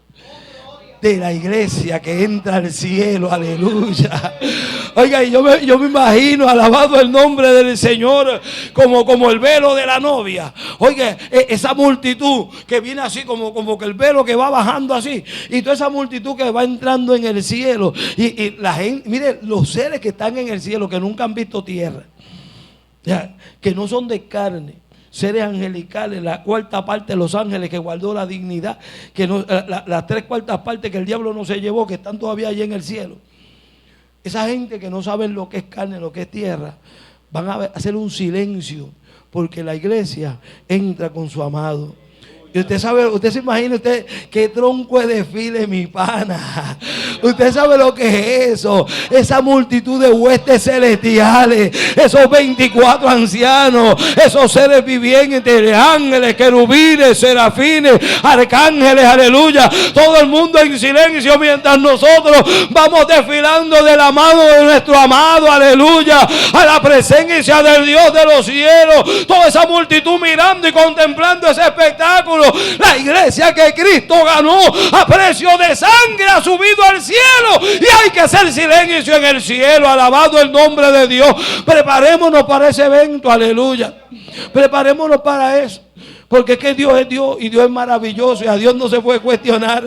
de la iglesia que entra al cielo. Aleluya. Oiga, y yo me imagino, alabado el nombre del Señor, como el velo de la novia. Oiga, esa multitud que viene así, como que el velo que va bajando así, y toda esa multitud que va entrando en el cielo, y la gente, mire, los seres que están en el cielo, que nunca han visto tierra, ya, que no son de carne, seres angelicales, la cuarta parte de los ángeles que guardó la dignidad, que no, las 3/4 partes que el diablo no se llevó, que están todavía allí en el cielo. Esa gente que no saben lo que es carne, lo que es tierra, van a hacer un silencio, porque la iglesia entra con su amado. Y usted sabe, usted se imagina usted qué tronco de desfile, mi pana. Usted sabe lo que es eso. Esa multitud de huestes celestiales, esos 24 ancianos, esos seres vivientes, ángeles, querubines, serafines, arcángeles, aleluya. Todo el mundo en silencio mientras nosotros vamos desfilando de la mano de nuestro amado, aleluya, a la presencia del Dios de los cielos. Toda esa multitud mirando y contemplando ese espectáculo. La iglesia que Cristo ganó a precio de sangre ha subido al cielo, y hay que hacer silencio en el cielo. Alabado el nombre de Dios. Preparémonos para ese evento, aleluya. Preparémonos para eso, porque es que Dios es Dios y Dios es maravilloso, y a Dios no se puede cuestionar.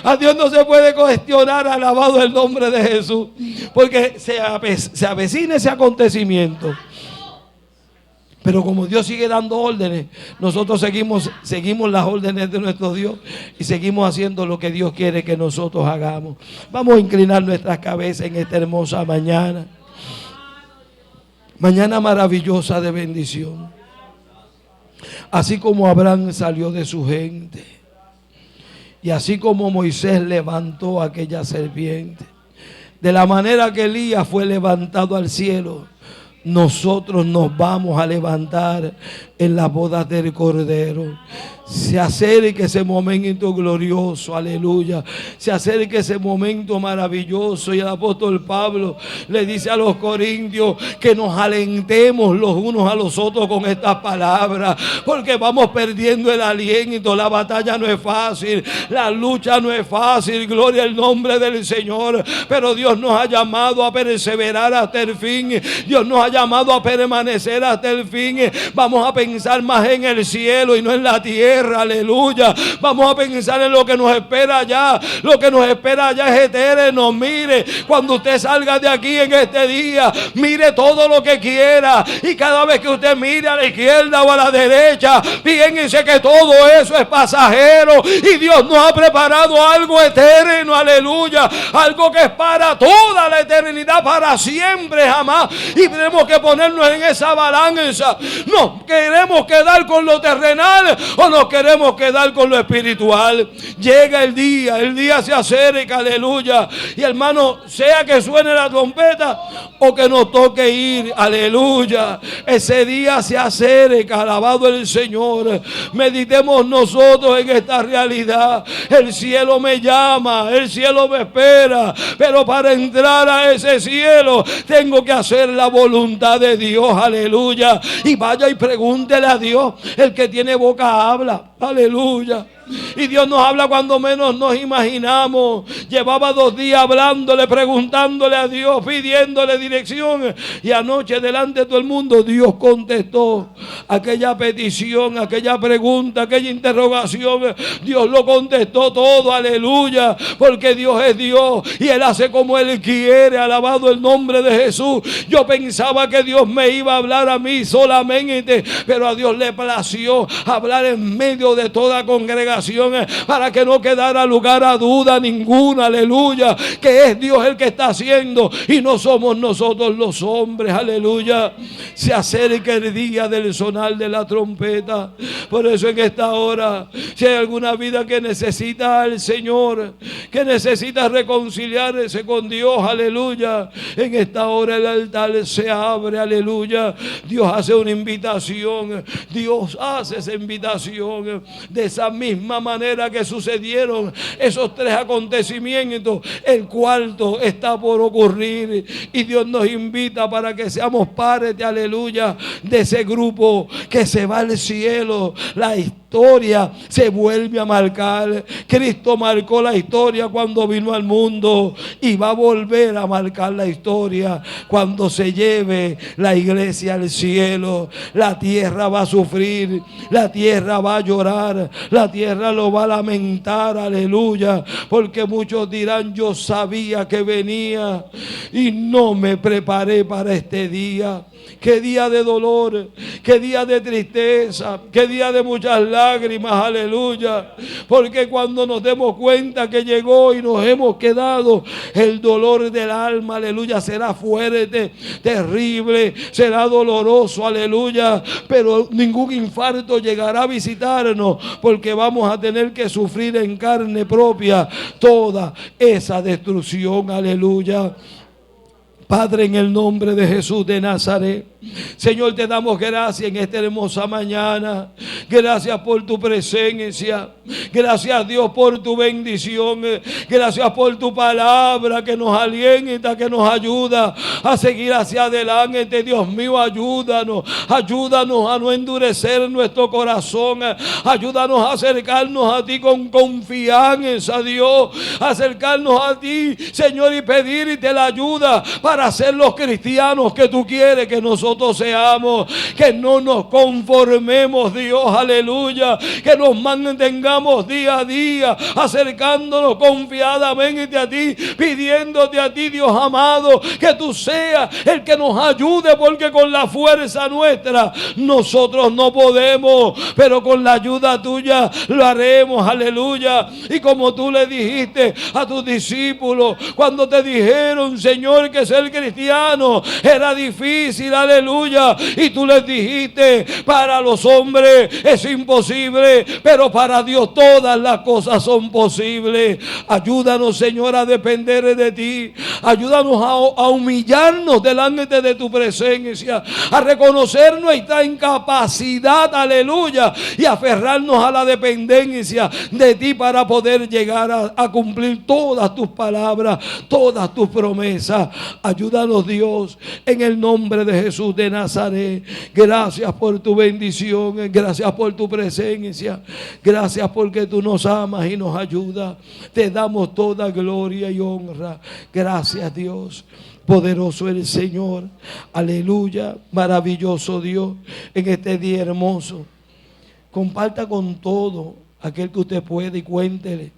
A Dios no se puede cuestionar. Alabado el nombre de Jesús, porque se avecina ese acontecimiento. Pero como Dios sigue dando órdenes, nosotros seguimos las órdenes de nuestro Dios y seguimos haciendo lo que Dios quiere que nosotros hagamos. Vamos a inclinar nuestras cabezas en esta hermosa mañana. Mañana maravillosa de bendición. Así como Abraham salió de su gente, y así como Moisés levantó a aquella serpiente, de la manera que Elías fue levantado al cielo, nosotros nos vamos a levantar en las bodas del Cordero. Se acerque ese momento glorioso, aleluya. Se acerque ese momento maravilloso. Y el apóstol Pablo le dice a los corintios que nos alentemos los unos a los otros con estas palabras, porque vamos perdiendo el aliento. La batalla no es fácil, la lucha no es fácil, gloria al nombre del Señor, pero Dios nos ha llamado a perseverar hasta el fin. Dios nos ha llamado a permanecer hasta el fin. Vamos a pensar más en el cielo y no en la tierra. Aleluya. Vamos a pensar en lo que nos espera allá. Lo que nos espera allá es eterno. Mire, cuando usted salga de aquí en este día, mire todo lo que quiera, y cada vez que usted mire a la izquierda o a la derecha, fíjense que todo eso es pasajero, y Dios nos ha preparado algo eterno. Aleluya. Algo que es para toda la eternidad, para siempre, jamás. Y tenemos que ponernos en esa balanza. No queremos queremos quedar con lo terrenal o nos queremos quedar con lo espiritual. Llega el día se acerca, aleluya. Y hermano, sea que suene la trompeta o que nos toque ir, aleluya. Ese día se acerca, alabado el Señor. Meditemos nosotros en esta realidad. El cielo me llama, el cielo me espera, pero para entrar a ese cielo tengo que hacer la voluntad de Dios, aleluya. Y vaya y pregúntele a Dios. El que tiene boca habla, aleluya. Y Dios nos habla cuando menos nos imaginamos. Llevaba 2 días hablándole, preguntándole a Dios, pidiéndole dirección. Y anoche delante de todo el mundo Dios contestó aquella petición, aquella pregunta, aquella interrogación. Dios lo contestó todo, aleluya. Porque Dios es Dios y Él hace como Él quiere, alabado el nombre de Jesús. Yo pensaba que Dios me iba a hablar a mí solamente, pero a Dios le plació hablar en medio de toda congregación, para que no quedara lugar a duda ninguna, aleluya, que es Dios el que está haciendo y no somos nosotros los hombres, aleluya. Se acerca el día del sonar de la trompeta. Por eso en esta hora, si hay alguna vida que necesita al Señor, que necesita reconciliarse con Dios, aleluya, en esta hora el altar se abre, aleluya. Dios hace una invitación, Dios hace esa invitación. De esa misma manera que sucedieron esos 3 acontecimientos, el cuarto está por ocurrir y Dios nos invita para que seamos parte, aleluya, de ese grupo que se va al cielo. La historia se vuelve a marcar. Cristo marcó la historia cuando vino al mundo y va a volver a marcar la historia cuando se lleve la iglesia al cielo. La tierra va a sufrir, la tierra va a llorar, la tierra lo va a lamentar, aleluya, porque muchos dirán: yo sabía que venía y no me preparé para este día. Qué día de dolor, qué día de tristeza, qué día de muchas lágrimas, aleluya. Porque cuando nos demos cuenta que llegó y nos hemos quedado, el dolor del alma, aleluya, será fuerte, terrible, será doloroso, aleluya. Pero ningún infarto llegará a visitarnos, porque vamos a tener que sufrir en carne propia toda esa destrucción, aleluya. Padre, en el nombre de Jesús de Nazaret, Señor, te damos gracias en esta hermosa mañana. Gracias por tu presencia. Gracias, Dios, por tu bendición. Gracias por tu palabra que nos alienta, que nos ayuda a seguir hacia adelante. Dios mío, ayúdanos. Ayúdanos a no endurecer nuestro corazón. Ayúdanos a acercarnos a ti con confianza, Dios. Acercarnos a ti, Señor, y pedirte la ayuda para ser los cristianos que tú quieres que nosotros seamos, que no nos conformemos, Dios, aleluya, que nos mantengamos día a día acercándonos confiadamente a ti, pidiéndote a ti, Dios amado, que tú seas el que nos ayude, porque con la fuerza nuestra nosotros no podemos, pero con la ayuda tuya lo haremos, aleluya. Y como tú le dijiste a tus discípulos cuando te dijeron, Señor, que ser cristiano era difícil, aleluya, y tú les dijiste: para los hombres es imposible, pero para Dios todas las cosas son posibles. Ayúdanos, Señor, a depender de ti. Ayúdanos a humillarnos delante de tu presencia, a reconocer nuestra incapacidad, aleluya, y aferrarnos a la dependencia de ti para poder llegar a cumplir todas tus palabras, todas tus promesas. Ayúdanos, Dios, en el nombre de Jesús de Nazaret. Gracias por tu bendición, gracias por tu presencia, gracias porque tú nos amas y nos ayudas. Te damos toda gloria y honra. Gracias, Dios. Poderoso el Señor, aleluya, maravilloso Dios, en este día hermoso. Comparta con todo aquel que usted puede y cuéntele,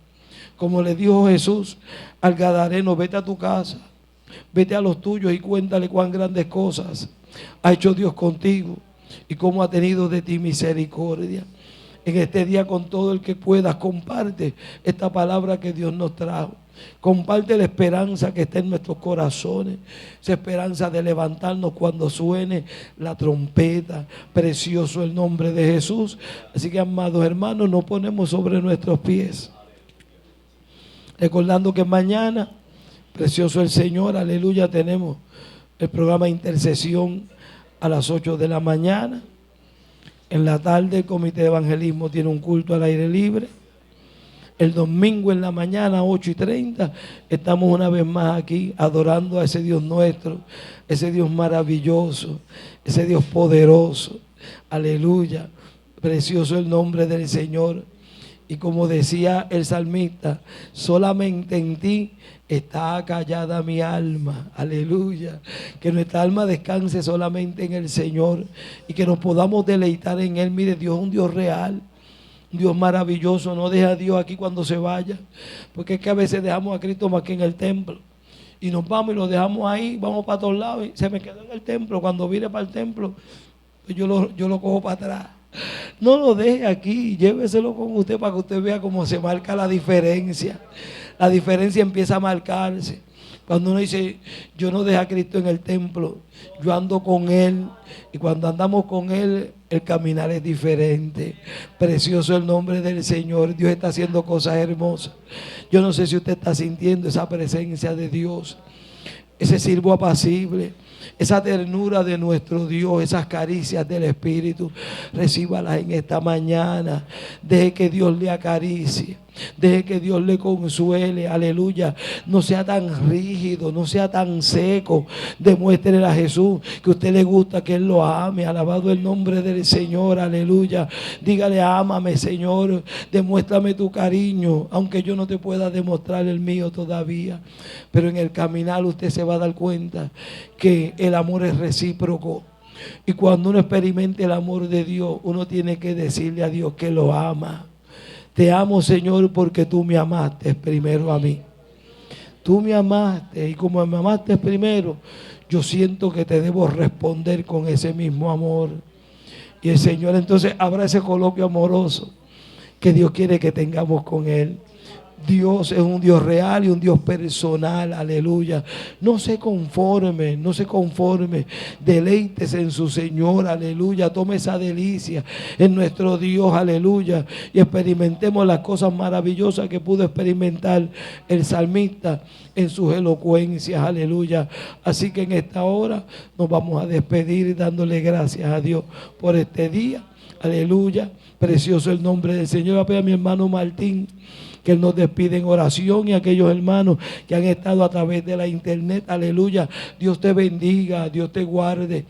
como le dijo Jesús al gadareno: vete a tu casa, vete a los tuyos y cuéntale cuán grandes cosas ha hecho Dios contigo y cómo ha tenido de ti misericordia. En este día, con todo el que puedas, comparte esta palabra que Dios nos trajo. Comparte la esperanza que está en nuestros corazones, esa esperanza de levantarnos cuando suene la trompeta. Precioso el nombre de Jesús. Así que, amados hermanos, nos ponemos sobre nuestros pies, recordando que mañana, precioso el Señor, aleluya, tenemos el programa de intercesión a las 8 de la mañana. En la tarde el Comité de Evangelismo tiene un culto al aire libre. El domingo en la mañana, 8:30, estamos una vez más aquí adorando a ese Dios nuestro, ese Dios maravilloso, ese Dios poderoso. Aleluya, precioso el nombre del Señor. Y como decía el salmista, solamente en ti está callada mi alma. Aleluya. Que nuestra alma descanse solamente en el Señor y que nos podamos deleitar en Él. Mire, Dios es un Dios real, un Dios maravilloso. No deja a Dios aquí cuando se vaya, porque es que a veces dejamos a Cristo más que en el templo y nos vamos y lo dejamos ahí, vamos para todos lados y se me quedó en el templo. Cuando vine para el templo, pues yo lo cojo para atrás. No lo deje aquí, lléveselo con usted para que usted vea cómo se marca la diferencia. La diferencia empieza a marcarse cuando uno dice, yo no dejo a Cristo en el templo, yo ando con Él, y cuando andamos con Él, el caminar es diferente. Precioso el nombre del Señor. Dios está haciendo cosas hermosas. Yo no sé si usted está sintiendo esa presencia de Dios, ese siervo apacible, esa ternura de nuestro Dios, esas caricias del Espíritu. Recíbalas en esta mañana. Deje que Dios le acaricie, deje que Dios le consuele. Aleluya. No sea tan rígido, no sea tan seco. Demuéstrele a Jesús que a usted le gusta, que Él lo ame. Alabado el nombre del Señor. Aleluya. Dígale, ámame, Señor, demuéstrame tu cariño, aunque yo no te pueda demostrar el mío todavía, pero en el caminar usted se va a dar cuenta que el amor es recíproco. Y cuando uno experimente el amor de Dios, uno tiene que decirle a Dios que lo ama. Te amo, Señor, porque tú me amaste primero a mí. Tú me amaste, y como me amaste primero, yo siento que te debo responder con ese mismo amor. Y el Señor entonces habrá ese coloquio amoroso que Dios quiere que tengamos con Él. Dios es un Dios real y un Dios personal. Aleluya. No se conforme, no se conforme. Deleítese en su Señor. Aleluya. Tome esa delicia en nuestro Dios. Aleluya. Y experimentemos las cosas maravillosas que pudo experimentar el salmista en sus elocuencias. Aleluya. Así que en esta hora nos vamos a despedir dándole gracias a Dios por este día. Aleluya. Precioso el nombre del Señor. Voy a pedir a mi hermano Martín que Él nos despide en oración, y a aquellos hermanos que han estado a través de la internet. Aleluya. Dios te bendiga, Dios te guarde.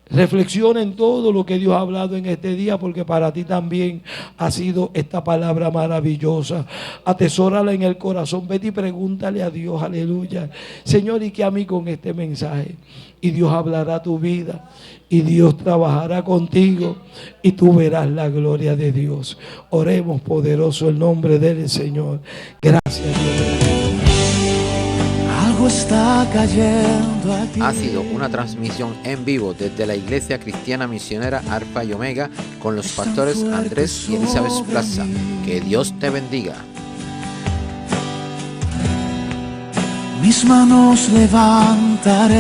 Reflexiona en todo lo que Dios ha hablado en este día, porque para ti también ha sido esta palabra maravillosa. Atesórala en el corazón. Vete y pregúntale a Dios, aleluya, Señor, ¿y qué a mí con este mensaje? Y Dios hablará a tu vida, y Dios trabajará contigo, y tú verás la gloria de Dios. Oremos, poderoso el nombre del Señor. Gracias, Dios. Está cayendo aquí. Ha sido una transmisión en vivo desde la Iglesia Cristiana Misionera Alfa y Omega con los pastores Andrés y Elizabeth Plaza. Que Dios te bendiga. Mis manos levantaré